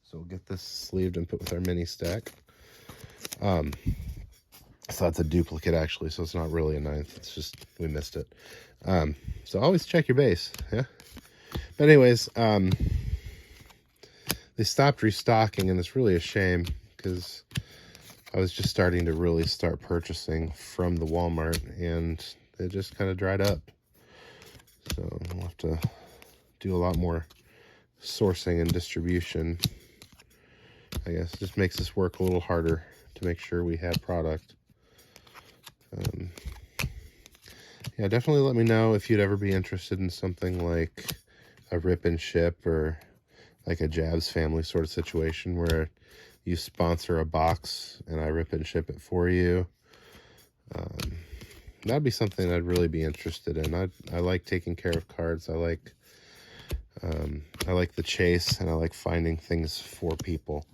So we'll get this sleeved and put with our mini stack. So that's a duplicate actually, so it's not really a 9th. It's just we missed it. So always check your base, yeah. But anyways, they stopped restocking, and it's really a shame because I was just starting to really start purchasing from the Walmart, and it just kind of dried up. So we'll have to do a lot more sourcing and distribution. I guess it just makes this work a little harder to make sure we have product. Yeah, definitely let me know if you'd ever be interested in something like a rip and ship or like a Jabs family sort of situation where you sponsor a box and I rip and ship it for you. That'd be something I'd really be interested in. I like taking care of cards. I like the chase, and I like finding things for people.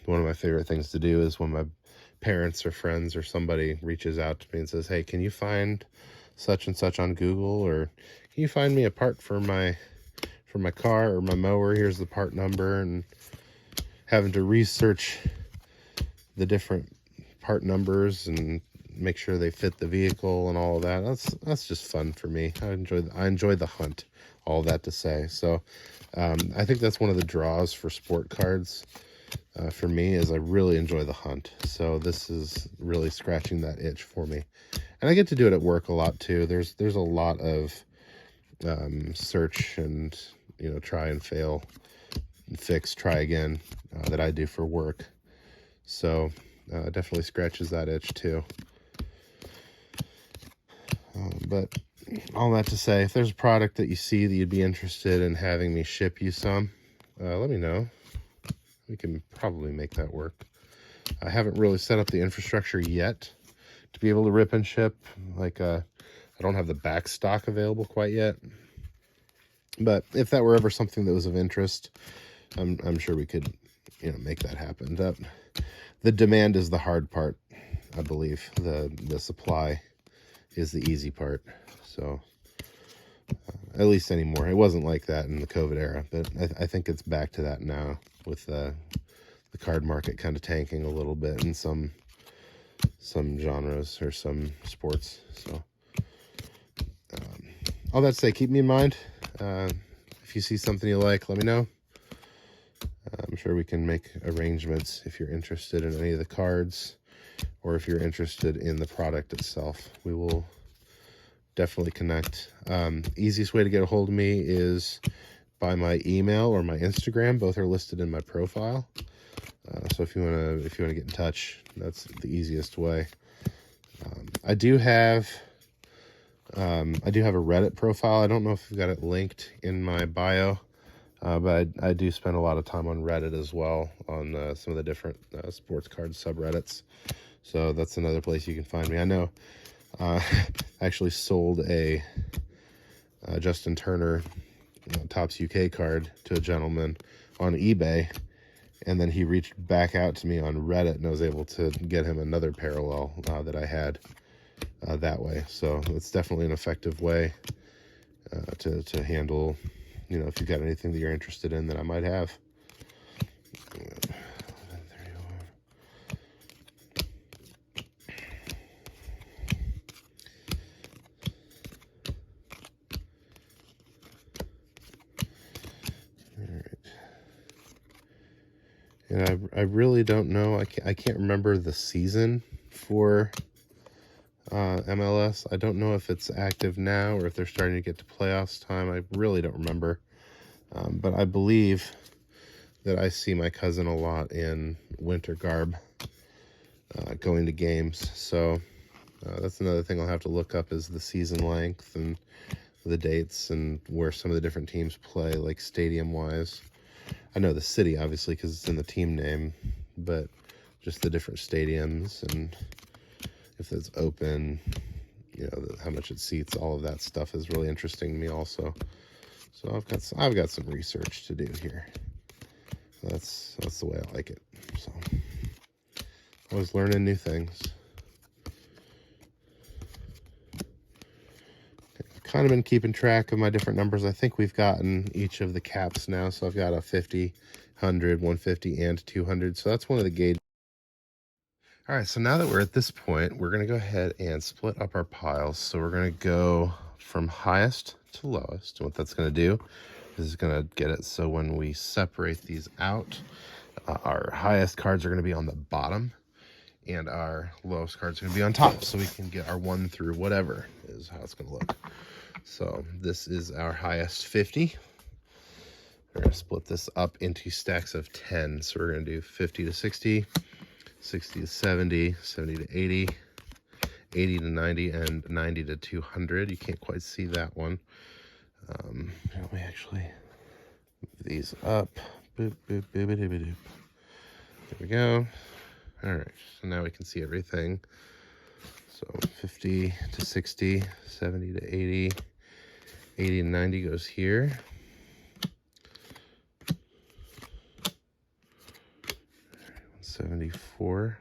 One of my favorite things to do is when my parents or friends or somebody reaches out to me and says, hey, can you find such and such on Google, or can you find me a part for my car or my mower? Here's the part number, and having to research the different part numbers and make sure they fit the vehicle and all of that. That's just fun for me. I enjoy the hunt, all that to say. So I think that's one of the draws for sport cards for me, is I really enjoy the hunt. So this is really scratching that itch for me, and I get to do it at work a lot too. There's a lot of search and try and fail, fix, try again that I do for work. So definitely scratches that itch too. But all that to say, if there's a product that you see that you'd be interested in having me ship you some, let me know. We can probably make that work. I haven't really set up the infrastructure yet to be able to rip and ship. Like I don't have the back stock available quite yet. But if that were ever something that was of interest, I'm sure we could make that happen. The demand is the hard part, I believe. The supply is the easy part. So at least anymore. It wasn't like that in the COVID era, but I think it's back to that now, with the card market kind of tanking a little bit in some genres or some sports. So all that to say, keep me in mind. If you see something you like, let me know. I'm sure we can make arrangements if you're interested in any of the cards, or if you're interested in the product itself. We will definitely connect. Easiest way to get a hold of me is by my email or my Instagram. Both are listed in my profile. So if you wanna get in touch, that's the easiest way. I do have a Reddit profile. I don't know if I've got it linked in my bio, but I do spend a lot of time on Reddit as well, on some of the different sports card subreddits. So that's another place you can find me. I know I actually sold a Justin Turner Topps UK card to a gentleman on eBay, and then he reached back out to me on Reddit, and I was able to get him another parallel that I had that way. So it's definitely an effective way to handle, if you've got anything that you're interested in that I might have. And I really don't know. I can't remember the season for MLS. I don't know if it's active now or if they're starting to get to playoffs time. I really don't remember. But I believe that I see my cousin a lot in winter garb going to games. So that's another thing I'll have to look up, is the season length and the dates and where some of the different teams play, like stadium-wise. I know the city, obviously, because it's in the team name, but just the different stadiums and if it's open, how much it seats, all of that stuff is really interesting to me also. So I've got some research to do here. that's the way I like it. So always learning new things. Kind of been keeping track of my different numbers. I think we've gotten each of the caps now. So I've got a 50, 100, 150, and 200. So that's one of the gauges. All right, so now that we're at this point, we're gonna go ahead and split up our piles. So we're gonna go from highest to lowest. And what that's gonna do is gonna get it so when we separate these out, our highest cards are gonna be on the bottom and our lowest cards are gonna be on top. So we can get our 1 through whatever is how it's gonna look. So this is our highest 50. We're going to split this up into stacks of 10. So we're going to do 50 to 60, 60 to 70, 70 to 80, 80 to 90, and 90 to 200. You can't quite see that one. Let me actually move these up. Boop, boop, boop, boop, boop, boop. There we go. All right, so now we can see everything. So 50 to 60, 70 to 80, 80 and 90 goes here. 74,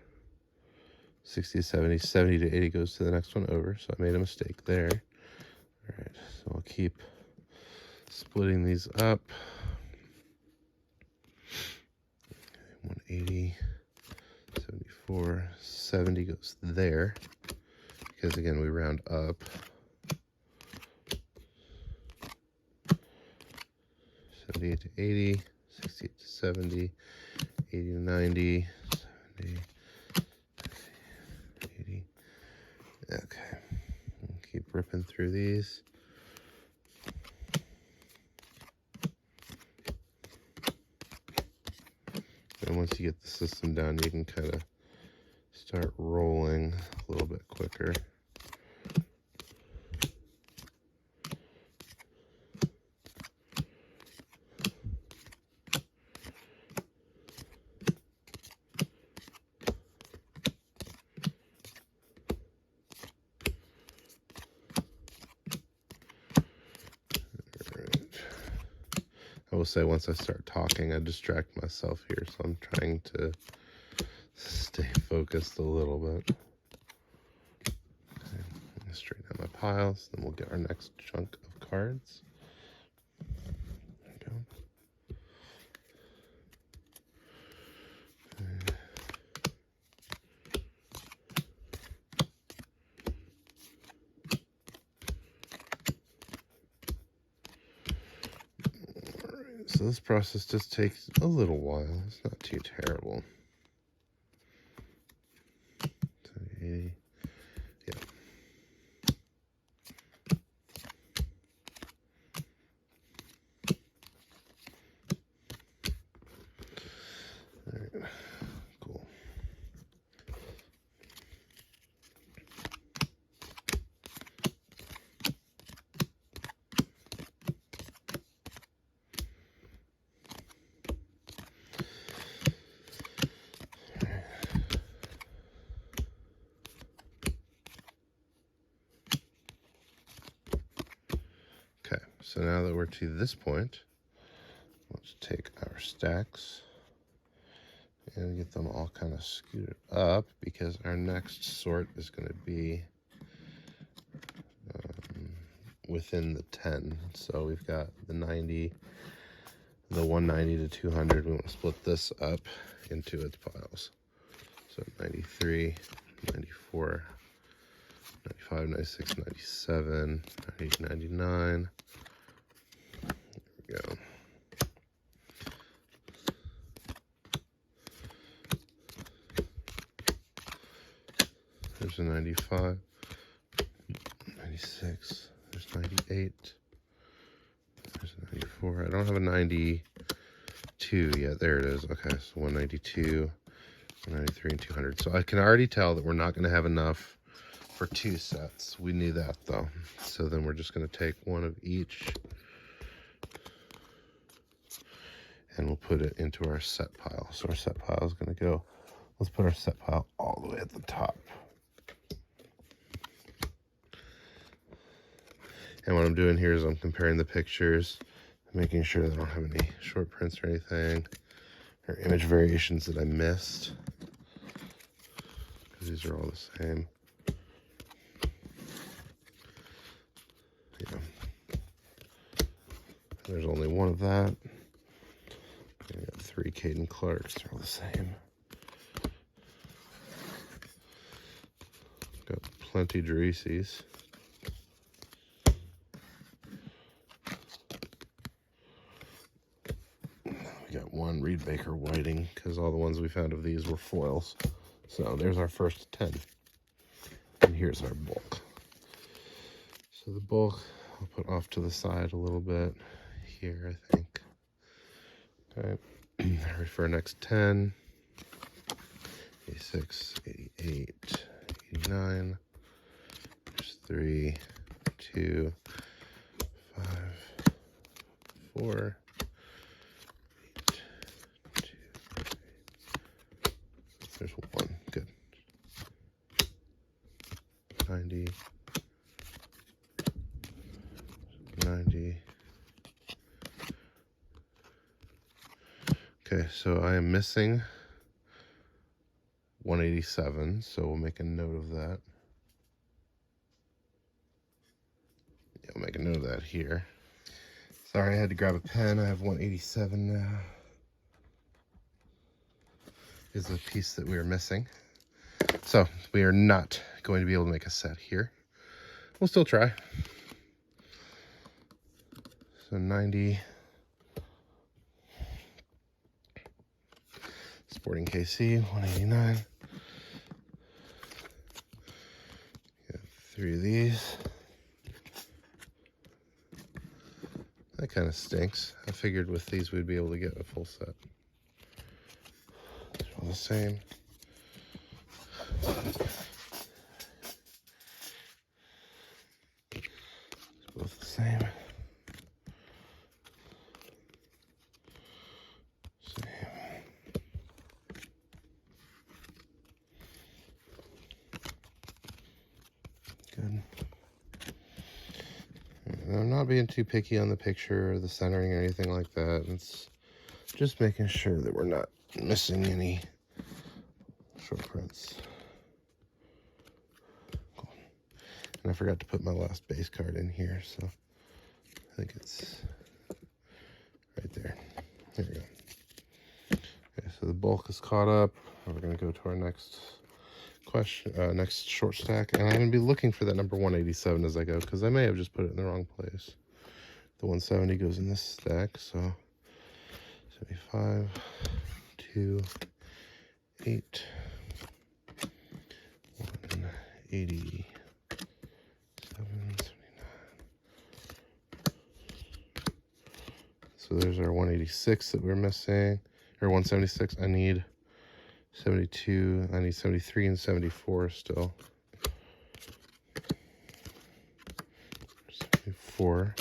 60 to 70, 70 to 80 goes to the next one over. So I made a mistake there. All right, so I'll keep splitting these up. 180, 74, 70 goes there. Because again, we round up. 78 to 80, 68 to 70, 80 to 90, 70, 80. Okay, we'll keep ripping through these. And once you get the system down, you can kind of start rolling a little bit quicker. I will say once I start talking, I distract myself here, so I'm trying to stay focused a little bit. Okay, I'm gonna straighten out my piles, then we'll get our next chunk of cards. There we go. So this process just takes a little while. It's not too terrible. 80. Yeah. All right. Cool. So now that we're to this point, let's take our stacks and get them all kind of scooted up, because our next sort is going to be within the 10. So we've got the 90, the 190 to 200. We want to split this up into its piles. So 93, 94, 95, 96, 97, 98, 99. There we go. There's a 95, 96, there's 98, there's a 94. I don't have a 92 yet. There it is. Okay, so 192, 193, and 200. So I can already tell that we're not going to have enough for 2 sets. We knew that though. So then we're just going to take one of each and we'll put it into our set pile. So our set pile is going to go, let's put our set pile all the way at the top. And what I'm doing here is I'm comparing the pictures, making sure that I don't have any short prints or anything. or image variations that I missed, because these are all the same. Yeah. There's only one of that. I got 3 Caden Clarks. They're all the same. Got plenty Dreeses. We got 1 Reed Baker Whiting, because all the ones we found of these were foils. So there's our first 10. And here's our bulk. So the bulk I'll put off to the side a little bit here, I think. Okay. Ready for our next 10. 86, 88, 89. There's 3, 2, 5, 4, 8, 2, 8. There's 1. Good. 90. 90. Okay, so I am missing 187, so we'll make a note of that. Yeah, we'll make a note of that here. Sorry, I had to grab a pen. I have 187 now. Is the piece that we are missing. So we are not going to be able to make a set here. We'll still try. So 90. Sporting KC, 189. Got 3 of these. That kind of stinks. I figured with these we'd be able to get a full set. They're all the same. It's both the same. Good. I'm not being too picky on the picture or the centering or anything like that. It's just making sure that we're not missing any short prints. Cool. And I forgot to put my last base card in here, so I think it's right there. There we go. Okay, so the bulk is caught up. We're going to go to our next question, next short stack, and I'm going to be looking for that number 187 as I go, because I may have just put it in the wrong place. The 170 goes in this stack, so 75, 2, 8, 180, 79. So there's our 186 that we're missing, or 176. I need 72. I need 73 and 74 still. 74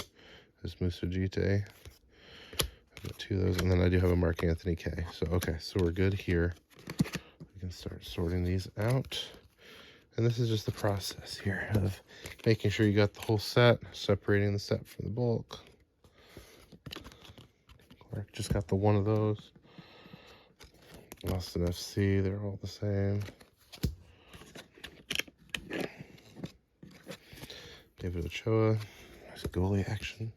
is Musajite. I've got 2 of those, and then I do have a Mark Anthony K. So okay, so we're good here. We can start sorting these out. And this is just the process here of making sure you got the whole set, separating the set from the bulk. Clark just got the one of those. Austin FC, they're all the same. David Ochoa, nice goalie action.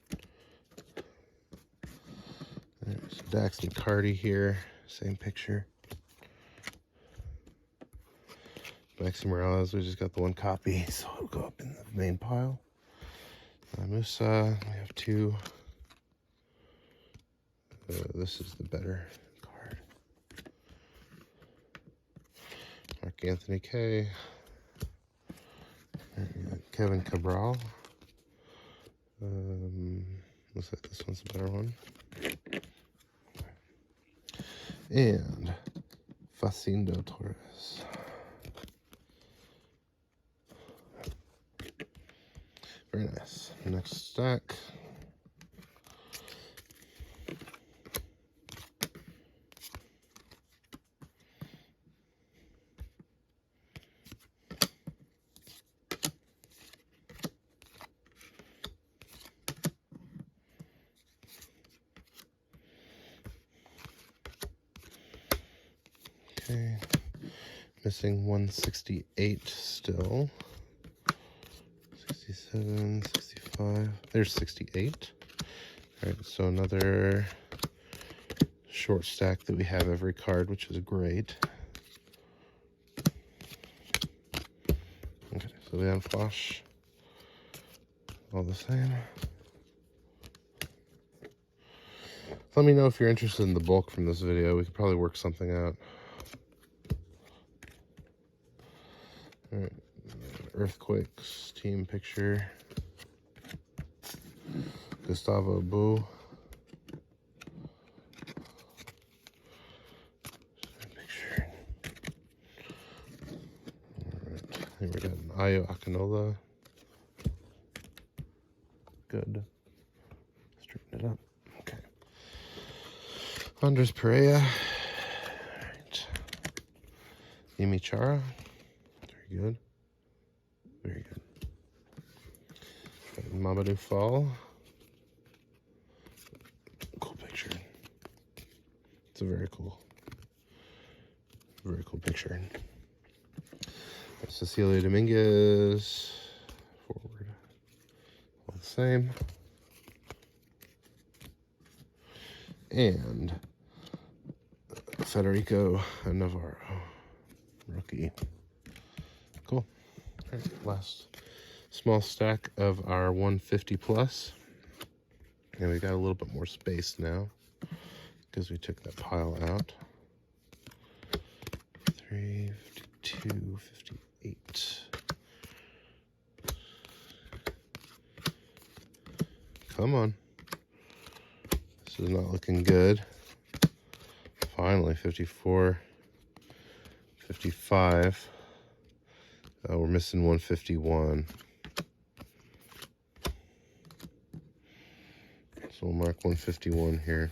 There's Dax and Cardi here, same picture. Maxi Morales, we just got the 1 copy, so it'll go up in the main pile. Musa, we have 2. This is the better card. Mark Anthony K. Kevin Cabral. Looks like this one's a better one. And Facindo Torres. Very nice. Next stack. Okay. Missing 168 still. 67, 65. There's 68. All right, so another short stack that we have every card, which is great. Okay, so we unflash all the same. Let me know if you're interested in the bulk from this video. We could probably work something out. All right, Earthquakes team picture. Gustavo Bou. Picture. All right, here we got an Ayo Akinola. Good. Straighten it up. Okay. Andres Pereira. All right. Amy Chara. Very good. Very good. Mamadou Fall. Cool picture. It's a very cool picture. Cecilia Dominguez. Forward. All the same. And Federico Navarro. Rookie. Cool. All right, last small stack of our 150 plus. And we got a little bit more space now because we took that pile out. 352, 58. Come on. This is not looking good. Finally, 54, 55. We're missing 151. So we'll mark 151 here.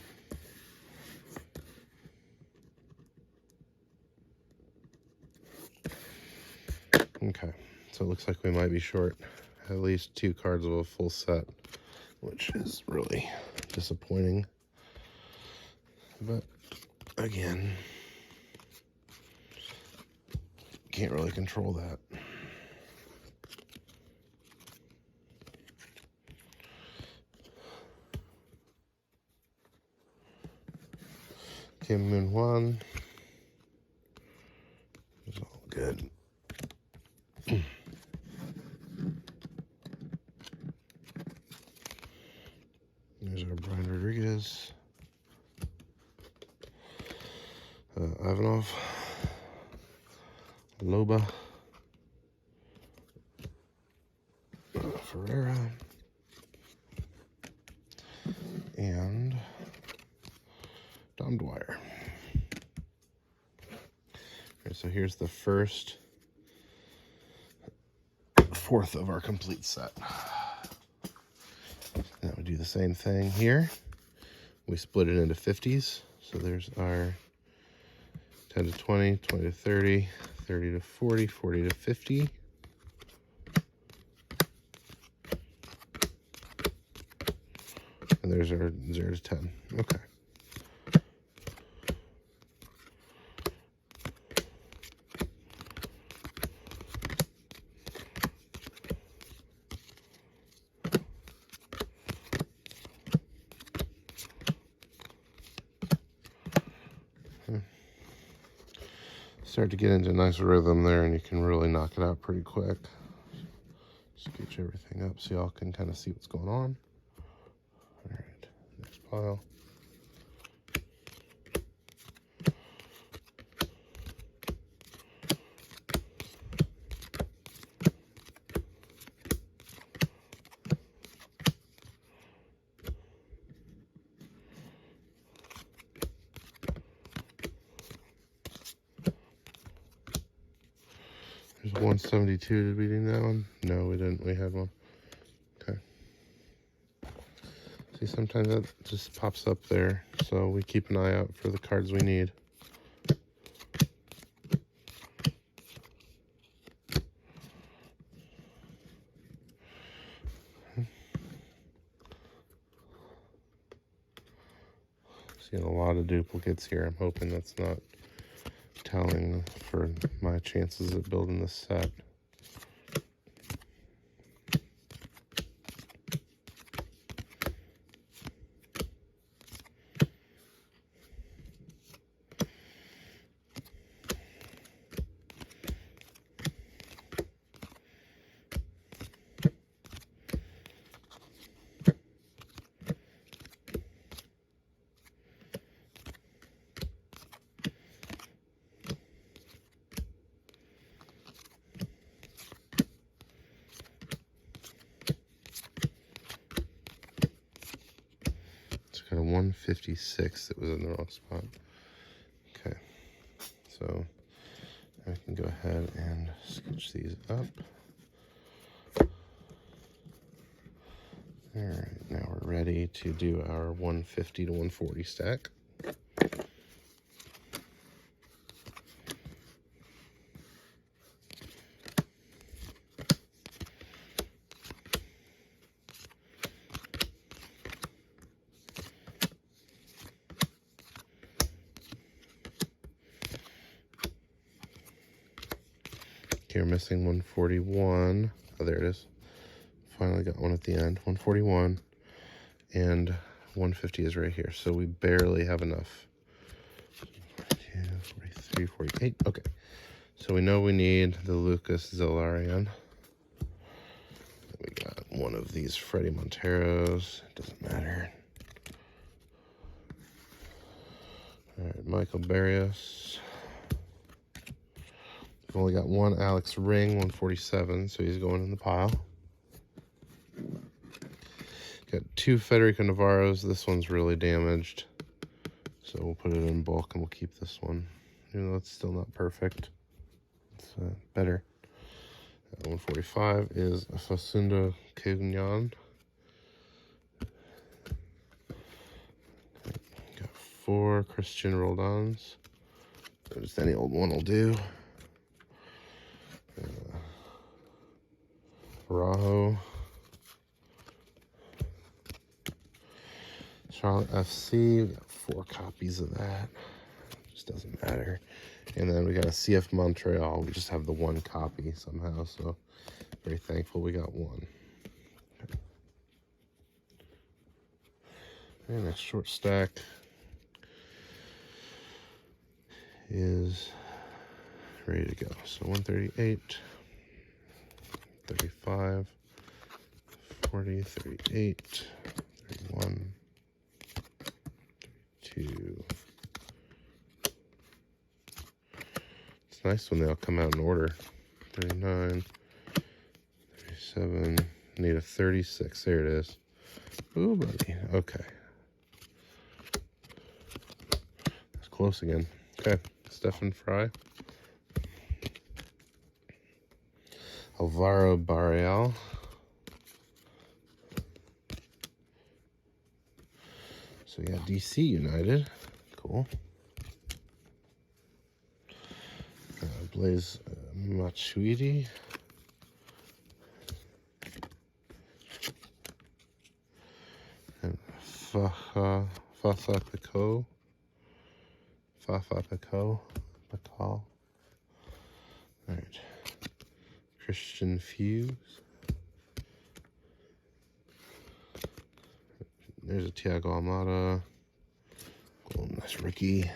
Okay, so it looks like we might be short at least 2 cards of a full set, which is really disappointing. But again, can't really control that. Kim Moon Hwan. It's all good. There's our Brian Rodriguez. Ivanov. Loba. Ferreira. And Dom Dwyer. Okay, so here's the first fourth of our complete set. Now we do the same thing here. We split it into 50s. So there's our 10 to 20, 20 to 30, 30 to 40, 40 to 50. And there's our 0 to 10. Okay. Start to get into a nice rhythm there, and you can really knock it out pretty quick. Just get everything up so y'all can kind of see what's going on. All right, next pile. There's 172. Did we do that one? No, we didn't. We had one. Okay. See, sometimes that just pops up there, so we keep an eye out for the cards we need. Seeing a lot of duplicates here. I'm hoping that's not telling for my chances of building this set. Got a 156 that was in the wrong spot. Okay, so I can go ahead and sketch these up. All right, now we're ready to do our 150 to 140 stack. Okay, we're missing 141. Oh, there it is. Finally got one at the end. 141 and 150 is right here. So we barely have enough. 42, 43, 48. Okay. So we know we need the Lucas Zelarian. We got one of these Freddie Monteros. It doesn't matter. All right, Michael Barrios. We've only got one Alex Ring, 147, so he's going in the pile. Got two Federico Navarros. This one's really damaged, so we'll put it in bulk and we'll keep this one. Even though it's still not perfect, it's better. 145 is a Facundo Cagnan. Got four Christian Roldans. Just any old one will do. Rajo. Charlotte FC, we got four copies of that. Just doesn't matter. And then we got a CF Montreal. We just have the one copy somehow, so very thankful we got one. Okay. And next short stack is ready to go. So 138, 35, 40, 38, 31, 32. It's nice when they all come out in order. 39, 37, need a 36. There it is. Ooh, buddy. Okay. That's close again. Okay. Stefan Fry. Alvaro Barreal. So we got DC United. Cool. Blaise Matuidi. And Fafa Pico. Patal. Alright. Christian Fuse. There's a Thiago Almada. Cool, nice rookie.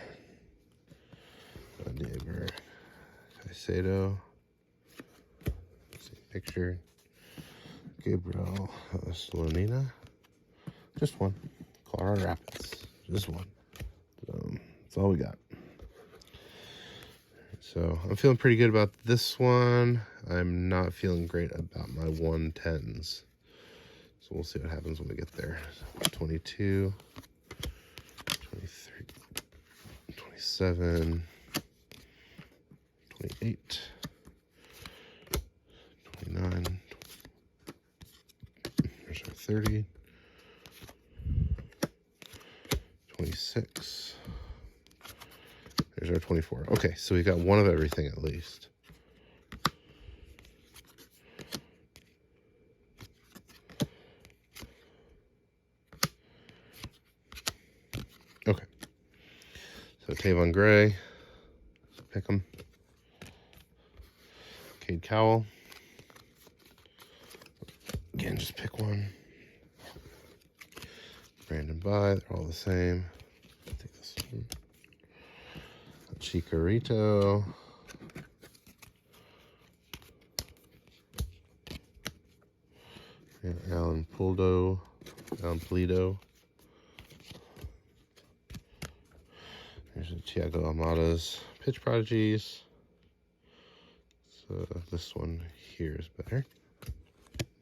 Neighbor. Caicedo. See picture. Gabriel Slonina. Just one. Colorado Rapids. Just one. That's all we got. So I'm feeling pretty good about this one. I'm not feeling great about my 110s. So we'll see what happens when we get there. 22, 23, 27, 28, 29, there's our 30, 26, there's our 24. Okay, so we got one of everything at least. Okay, so Tavon Gray, pick them. Cade Cowell. Again, just pick one. Brandon By, they're all the same. I'll take this one. Chicharito. And Alan Pulido. There's a Thiago Almada's Pitch Prodigies. So this one here is better.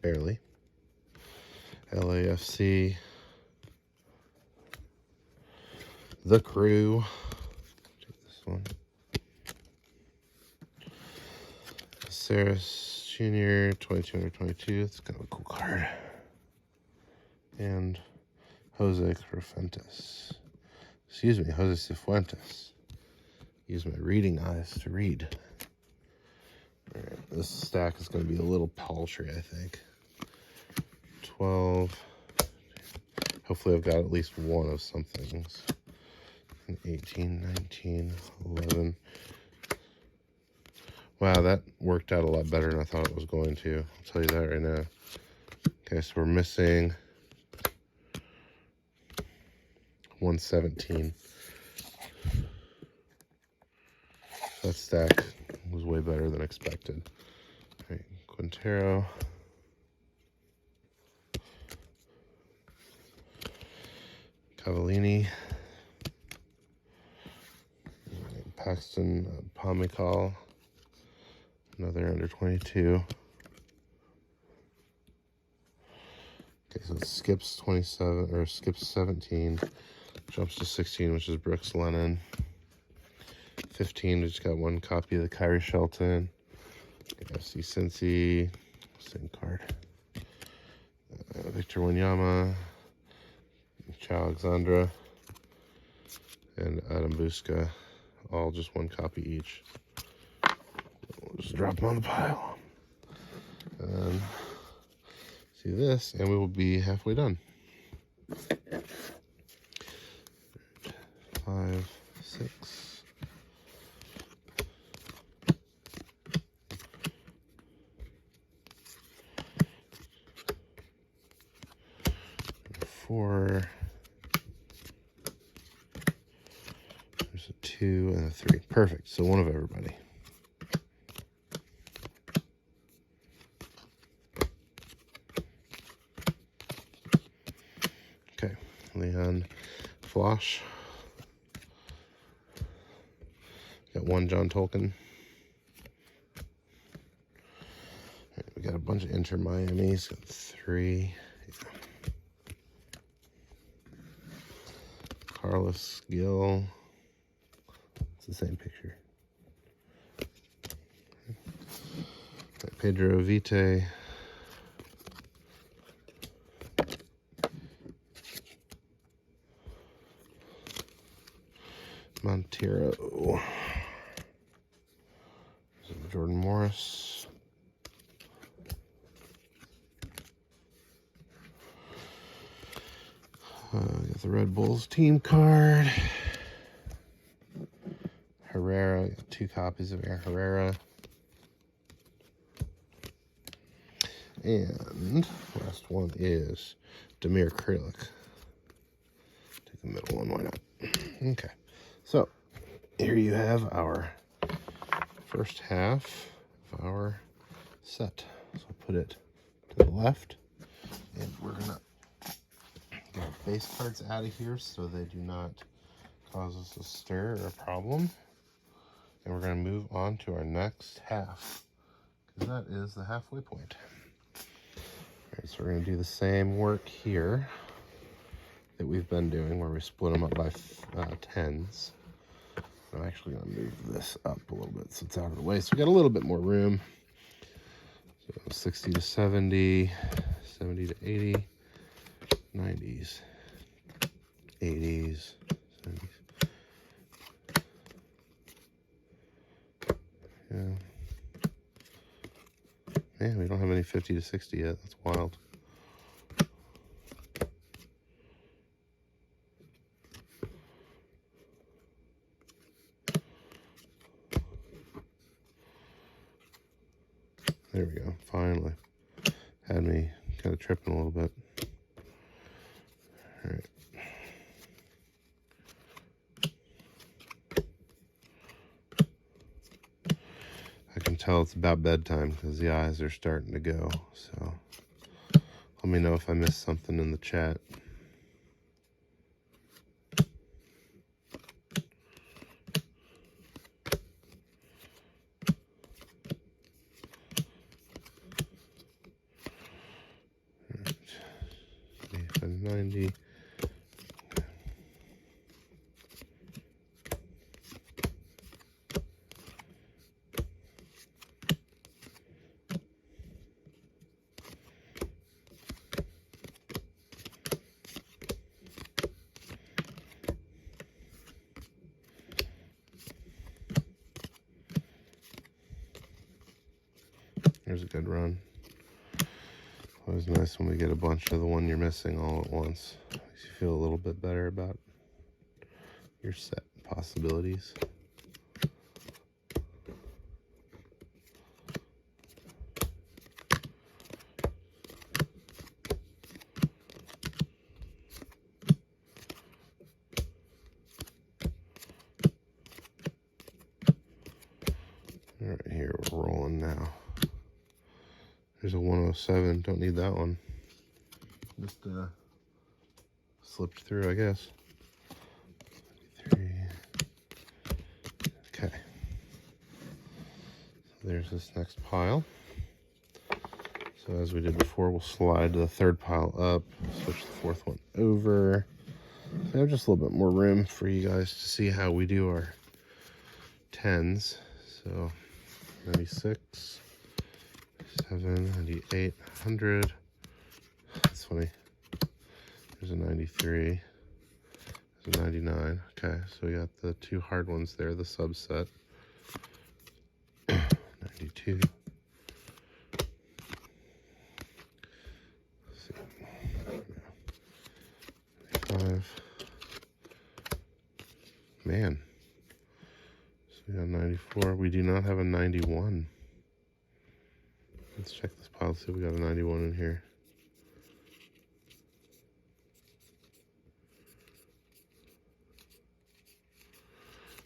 Barely. LAFC. The Crew. Take this one. Saris Jr. 22/22. It's kind of a cool card. And Jose Cifuentes. Excuse me, Jose Cifuentes. Use my reading eyes to read. Alright, this stack is going to be a little paltry, I think. 12. Hopefully I've got at least one of some things. 18, 19, 11. Wow, that worked out a lot better than I thought it was going to. I'll tell you that right now. Okay, so we're missing 117. That stack was way better than expected. All right, Quintero. Cavallini. Paxton Pomykal. Another under 22. Okay, so it skips 27, or skips 17. Jumps to 16, which is Brooks Lennon. 15, we just got one copy of the Kyrie Shelton. FC Cincy, same card. Victor Wanyama, Chow Alexandra, and Adam Buska. All just one copy each. We'll just drop them on the pile. And see this, and we will be halfway done. 5, 6. 4. There's a 2 and a 3. Perfect. So one of everybody. Okay. Leon Flosh. Got one John Tolkien. Right, we got a bunch of Inter Miamis. Got 3. Carlos Gil. It's the same picture. Pedro Vite. Montero. Jordan Morris. Got the Red Bulls team card. Herrera, got 2 copies of Air Herrera. And last one is Damir Krylik. Take the middle one, why not? Okay, so here you have our first half of our set. So I'll put it to the left, and we're gonna get our base cards out of here so they do not cause us a stir or a problem. And we're going to move on to our next half, because that is the halfway point. All right, so we're going to do the same work here that we've been doing, where we split them up by 10s. I'm actually going to move this up a little bit so it's out of the way, so we got a little bit more room. So 60 to 70, 70 to 80, 90s, 80s, 70s. Yeah. Man, we don't have any 50 to 60 yet. That's wild. There we go. Finally. Had me kind of tripping a little bit. All right. I can tell it's about bedtime because the eyes are starting to go. So let me know if I missed something in the chat. All right. 90. There's a good run. Always nice when we get a bunch of the one you're missing all at once. Makes you feel a little bit better about your set possibilities. All right, here we're rolling now. There's a 107. Don't need that one. Just slipped through, I guess. 3. Okay. So there's this next pile. So as we did before, we'll slide the third pile up, switch the fourth one over. So we have just a little bit more room for you guys to see how we do our 10s. So 96, 7, 98, 100. That's funny. There's a 93. There's a 99. Okay, so we got the two hard ones there, the subset. 92. Let's see. 95. Man. So we got 94. We do not have a 91. Let's check this pile, see if we got a 91 in here.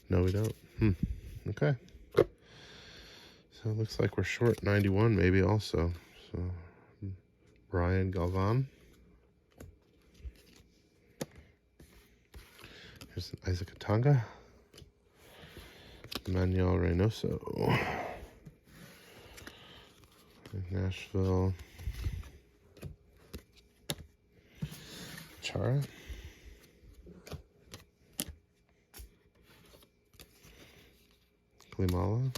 No, we don't. Okay. So it looks like we're short 91 maybe also. So Brian Galvan. Here's an Isaac Atanga. Manuel Reynoso. Nashville. Chara. Klimala.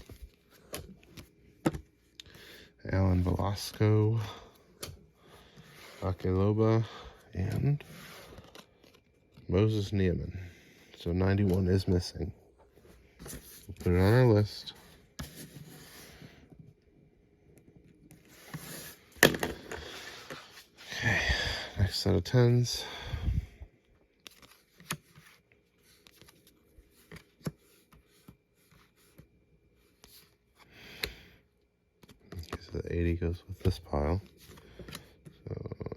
Alan Velasco. Akeloba. And Moses Neiman. So 91 is missing. We'll put it on our list. Okay, next set of 10s. Okay, so the 80 goes with this pile. So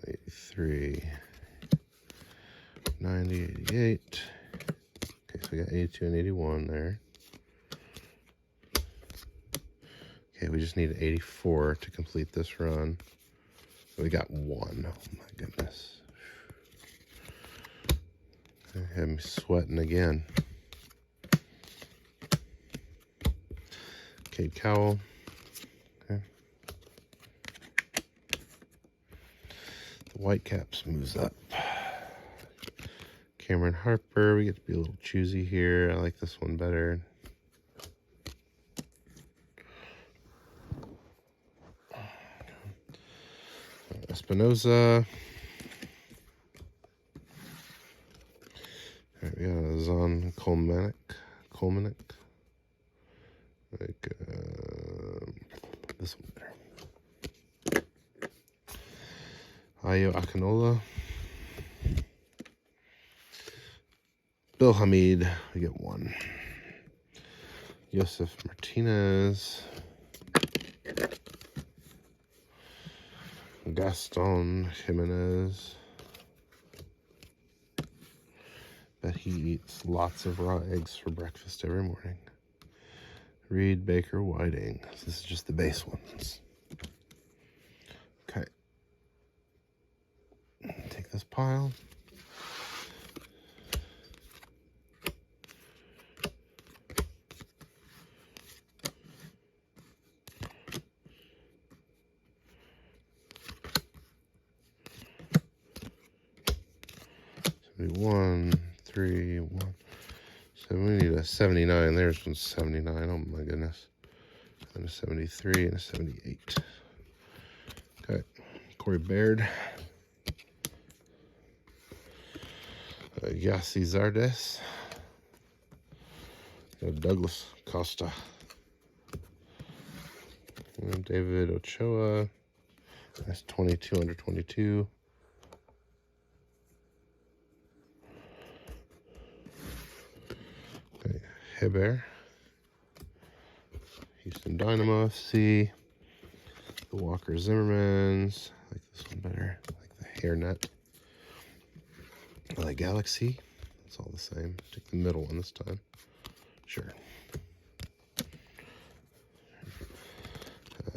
83, 90, 88. Okay, so we got 82 and 81 there. Okay, we just need 84 to complete this run. We got 1. Oh my goodness. I have me sweating again. Cade Cowell. Okay. The Whitecaps moves up. Cameron Harper. We get to be a little choosy here. I like this one better. Espinoza. All right, we got a Zon Kolmanek. Like this one there. Ayo Akinola. Bill Hamid, we get 1. Joseph Martinez. Gaston Jimenez. Bet he eats lots of raw eggs for breakfast every morning. Reed Baker Whiting. This is just the base ones. Okay. Take this pile. One, 3, 1. So we need a 79. There's one 79. Oh my goodness. And a 73 and a 78. Okay. Corey Baird. Yassi Zardes. Douglas Costa. And David Ochoa. That's 22 under 22. Okay, Heber. Houston Dynamo FC. The Walker Zimmermans. I like this one better. I like the hairnet. I like Galaxy. It's all the same. Take the middle one this time. Sure.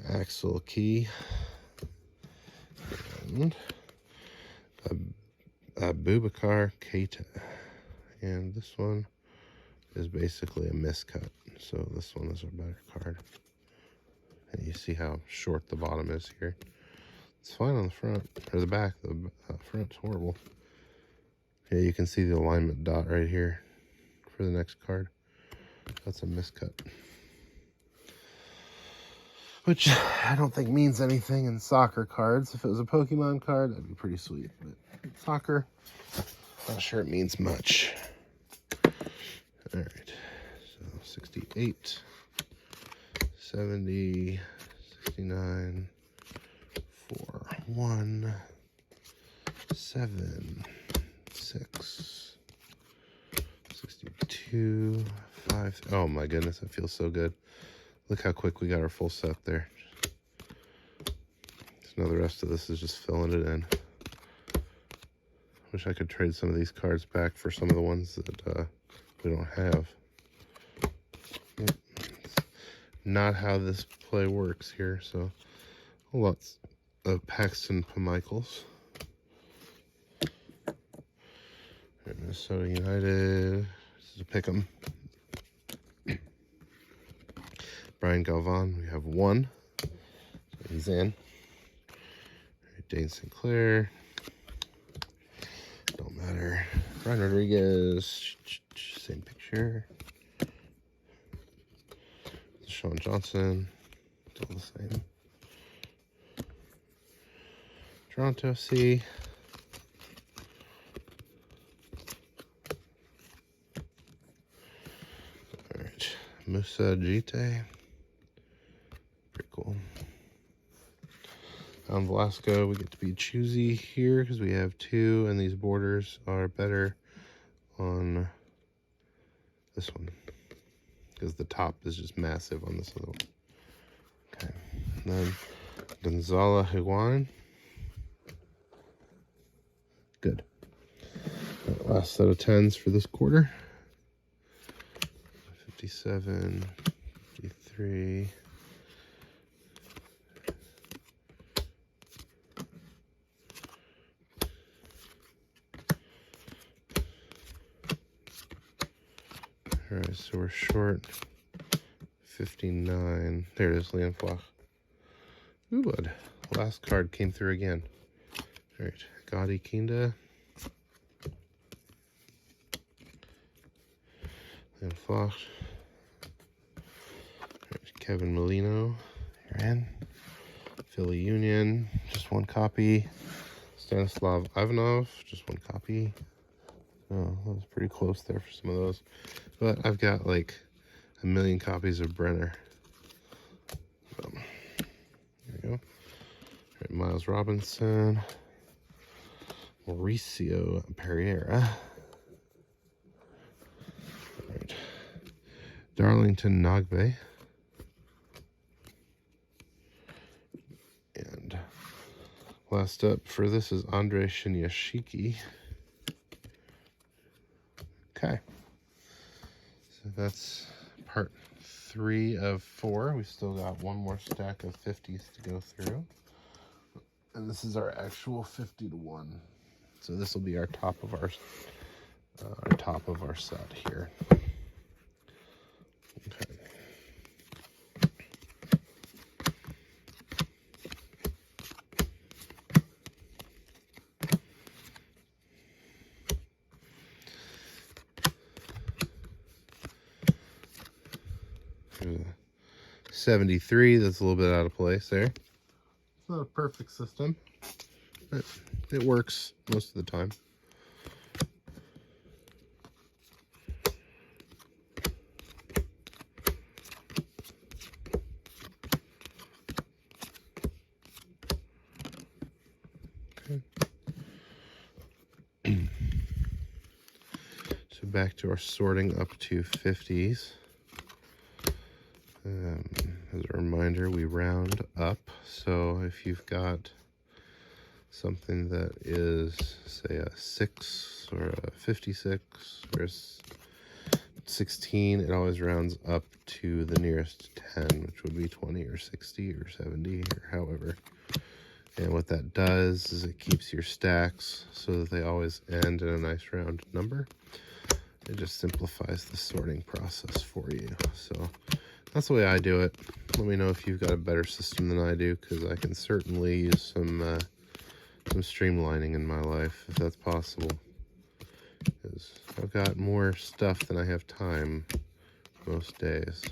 Axel Key. And Abubakar Keita. And this one is basically a miscut. So this one is a better card. And you see how short the bottom is here. It's fine on the front, or the back. The front's horrible. Yeah, you can see the alignment dot right here for the next card. That's a miscut. Which I don't think means anything in soccer cards. If it was a Pokemon card, that'd be pretty sweet. But soccer, not sure it means much. All right, so 68, 70, 69, 4, 1, 7, 6, 62, 5. Oh my goodness, that feels so good. Look how quick we got our full set there. So now the rest of this is just filling it in. Wish I could trade some of these cards back for some of the ones that we don't have. Yep. Not how this play works here. So lots of Paxton Pamichaels. Minnesota United. This is a pick'em. Brian Galvan, we have 1. So he's in. Dane Sinclair. Don't matter. Brian Rodriguez. Same picture. Sean Johnson. Still the same. Toronto FC. Alright. Musa Jite. Pretty cool. On Velasco, we get to be choosy here because we have 2, and these borders are better on this one because the top is just massive on this little. Okay, and then Gonzalo Higuain. Good. Last set of 10s for this quarter. 57, 53. All right, so we're short 59. There it is, Leon Flach. Ooh, good. Last card came through again. All right, Gotti Kinda. Leon Flach. Right, Kevin Molino. You're in. Philly Union, just 1 copy. Stanislav Ivanov, just 1 copy. Oh, that was pretty close there for some of those. But I've got like 1 million copies of Brenner. There we go. All right, Miles Robinson. Mauricio Pereira. All right. Darlington Nagbe. And Last up for this is Andre Shinyashiki. Okay, so that's part 3 of 4. We still got one more stack of 50s to go through. And this is our actual 50 to 1. So this will be our top of our set here. Okay. There's a 73, that's a little bit out of place there. It's not a perfect system, but it works most of the time. Okay. So back to our sorting up to 50s. As a reminder, we round up. So if you've got something that is, say, a 6 or a 56 or a 16, it always rounds up to the nearest 10, which would be 20 or 60 or 70 or however. And what that does is it keeps your stacks so that they always end in a nice round number. It just simplifies the sorting process for you. So that's the way I do it. Let me know if you've got a better system than I do, because I can certainly use some streamlining in my life if that's possible. Because I've got more stuff than I have time most days.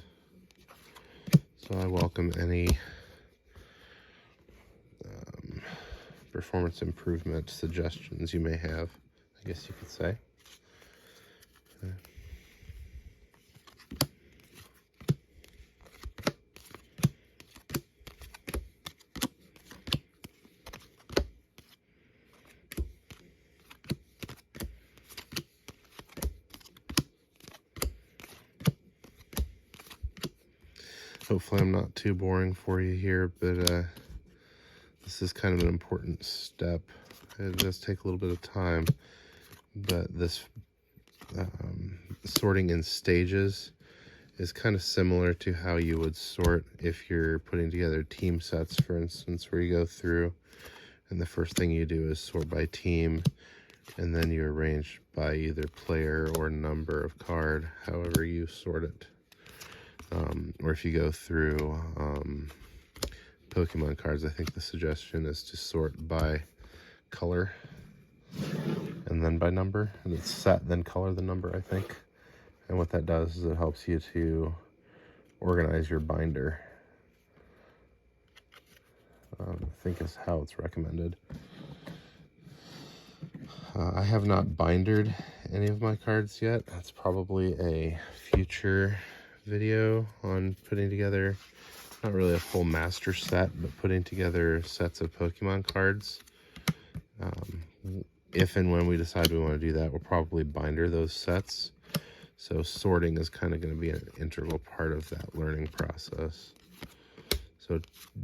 So I welcome any performance improvement suggestions you may have, I guess you could say. Okay. Hopefully I'm not too boring for you here, but this is kind of an important step. It does take a little bit of time, but this sorting in stages is kind of similar to how you would sort if you're putting together team sets, for instance, where you go through and the first thing you do is sort by team, and then you arrange by either player or number of card, however you sort it. Or if you go through Pokemon cards, I think the suggestion is to sort by color and then by number, and it's set then color the number, I think. And what that does is it helps you to organize your binder. I think is how it's recommended. I have not bindered any of my cards yet. That's probably a future video on putting together, not really a full master set, but putting together sets of Pokemon cards. If and when we decide we want to do that, we'll probably binder those sets. So sorting is kind of going to be an integral part of that learning process. So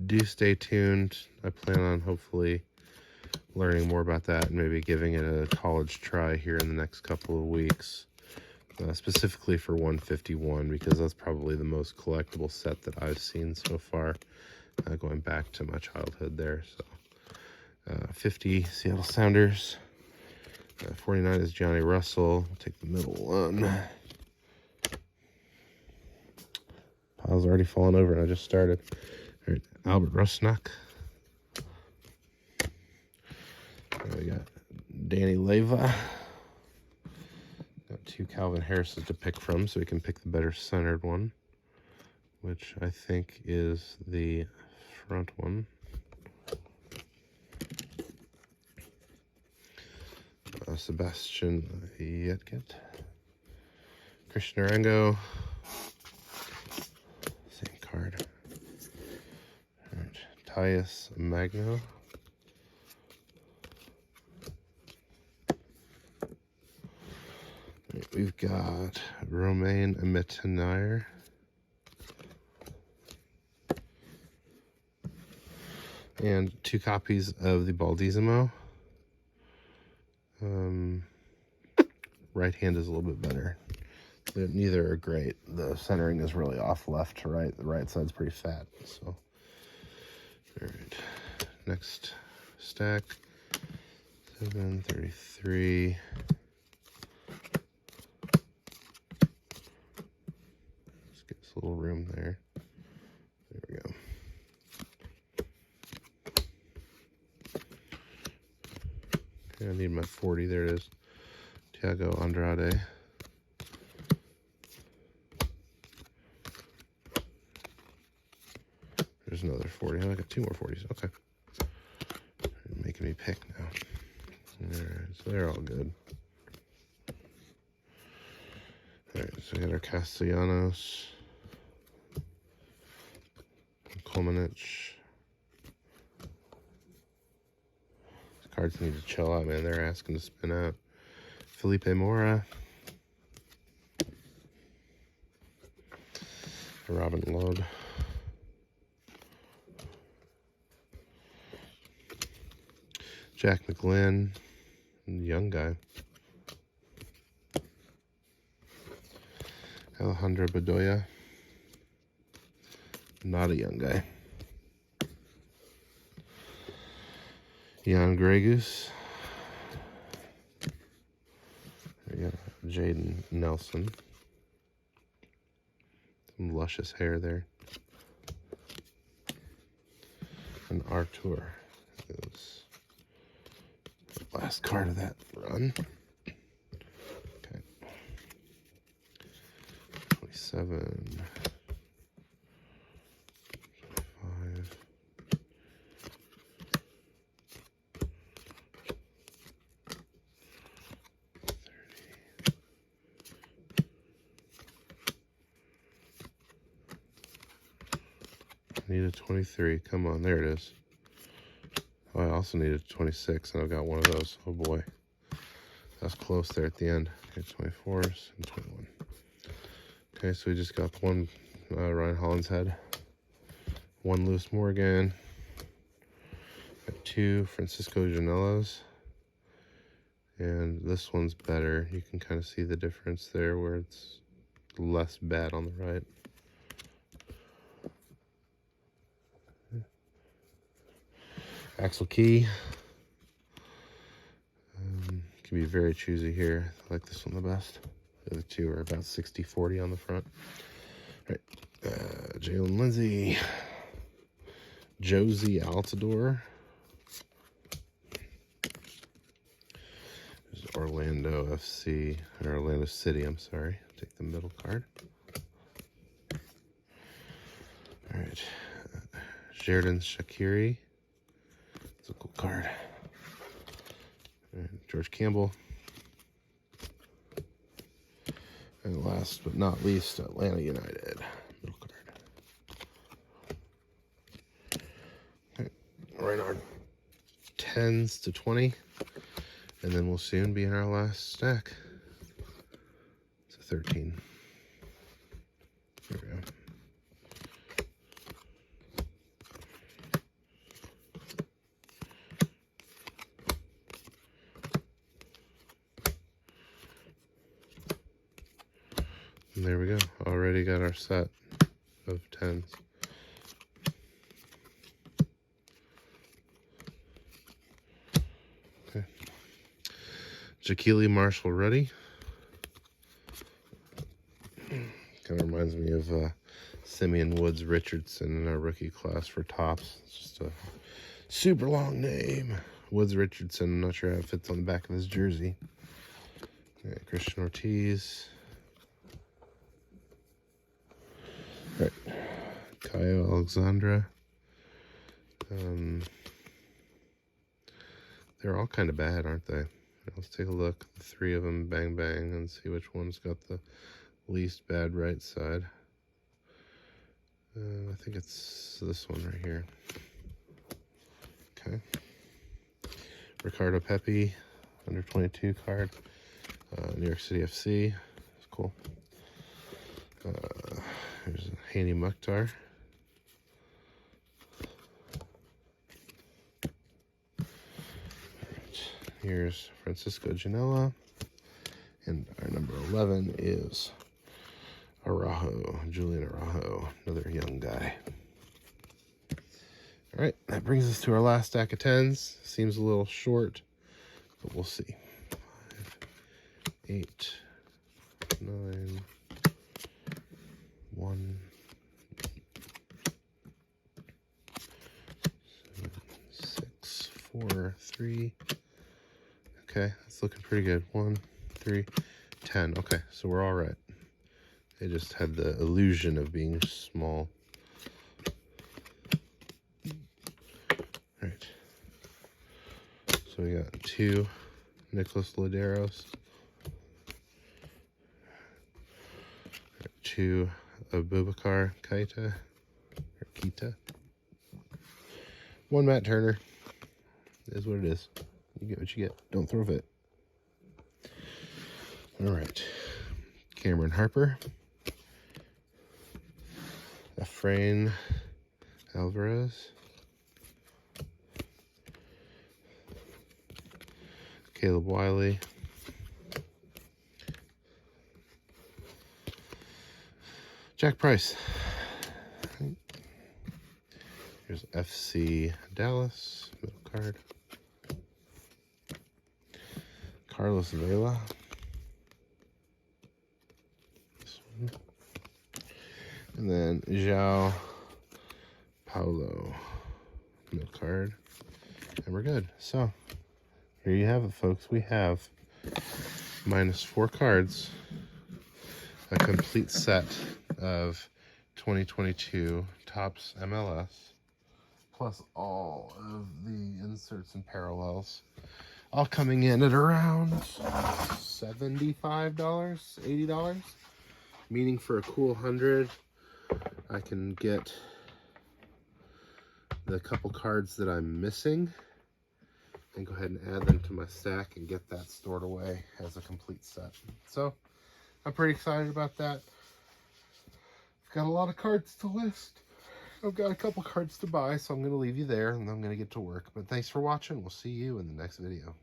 do stay tuned. I plan on hopefully learning more about that and maybe giving it a college try here in the next couple of weeks. Specifically for 151, because that's probably the most collectible set that I've seen so far, going back to my childhood there. So 50 Seattle Sounders, 49 is Johnny Russell. I'll take the middle one. Pile's already fallen over and I just started. All right, Albert Rusnak. We got Danny Leva. Got 2 Calvin Harrises to pick from, so we can pick the better centered one, which I think is the front one. Sebastian Yetket. Christian Arango. Same card. All right. Tyus Magno. We've got Romain Metanire. And 2 copies of the Baldissimo. Right hand is a little bit better. Neither are great. The centering is really off left to right. The right side's pretty fat. So, all right. Next stack. 733. Let's get this little room there. There we go. Okay, I need my 40. There it is. Thiago Andrade. There's another 40. Oh, I got 2 more 40s. Okay. You're making me pick now. Alright, so they're all good. Alright, so we got our Castellanos. Kolmanich. These cards need to chill out, man. They're asking to spin out. Felipe Mora. Robin Lod. Jack McGlynn, young guy. Alejandro Bedoya, not a young guy. Jan Gregus. There we go. Jaden Nelson. Some luscious hair there. And Artur is last card of that run. Okay. 27. 25. I need a 23. Come on, there it is. Oh, I also needed 26, and I've got one of those. Oh boy, that's close there at the end. Okay, 24s and 21. Okay, so we just got one Ryan Hollinshead, 1 Lewis Morgan, got 2 Francisco Janelos, and this one's better. You can kind of see the difference there where it's less bad on the right. Axel Key. Can be very choosy here. I like this one the best. The other 2 are about 60-40 on the front. All right. Jalen Lindsay. Josie Altidore. There's Orlando FC, or Orlando City, I'm sorry. Take the middle card. All right. Xherdan Shaqiri. It's a cool card. And George Campbell. And last but not least, Atlanta United. Middle card. Okay. We're in our 10s to 20. And then we'll soon be in our last stack. It's a 13. There we go. And there we go. Already got our set of 10s. Okay. Jaquili Marshall-Rutty. Kind of reminds me of Simeon Woods Richardson in our rookie class for Topps. It's just a super long name. Woods Richardson. I'm not sure how it fits on the back of his jersey. Okay, Christian Ortiz. All right, Caio Alexandra. They're all kind of bad, aren't they? Let's take a look. The 3 of them, bang, bang, and see which one's got the least bad right side. I think it's this one right here. Okay. Ricardo Pepi, under 22 card. New York City FC. It's cool. Here's Hani Mukhtar. Here's Francisco Janela. And our number 11 is Araujo, Julian Araujo, another young guy. All right, that brings us to our last stack of 10s. Seems a little short, but we'll see. 5, 8, 9, 1, 7, 6, 4, 3. Okay, that's looking pretty good. 1, 3, 10. Okay, so we're all right. They just had the illusion of being small. All right. So we got 2 Nicholas Loderos, 2 Abubakar Keita, 1 Matt Turner. It is what it is. You get what you get. Don't throw a fit. All right. Cameron Harper, Efrain Alvarez, Caleb Wiley, Jack Price. Here's FC Dallas, middle card. Carlos Vela. And then João Paulo, middle card. And we're good. So, here you have it, folks. We have minus 4 cards, a complete set of 2022 Topps MLS, plus all of the inserts and parallels, all coming in at around $75, $80. Meaning for a cool 100, I can get the couple cards that I'm missing and go ahead and add them to my stack and get that stored away as a complete set. So I'm pretty excited about that. I've got a lot of cards to list. I've got a couple cards to buy, so I'm going to leave you there and I'm going to get to work. But thanks for watching. We'll see you in the next video.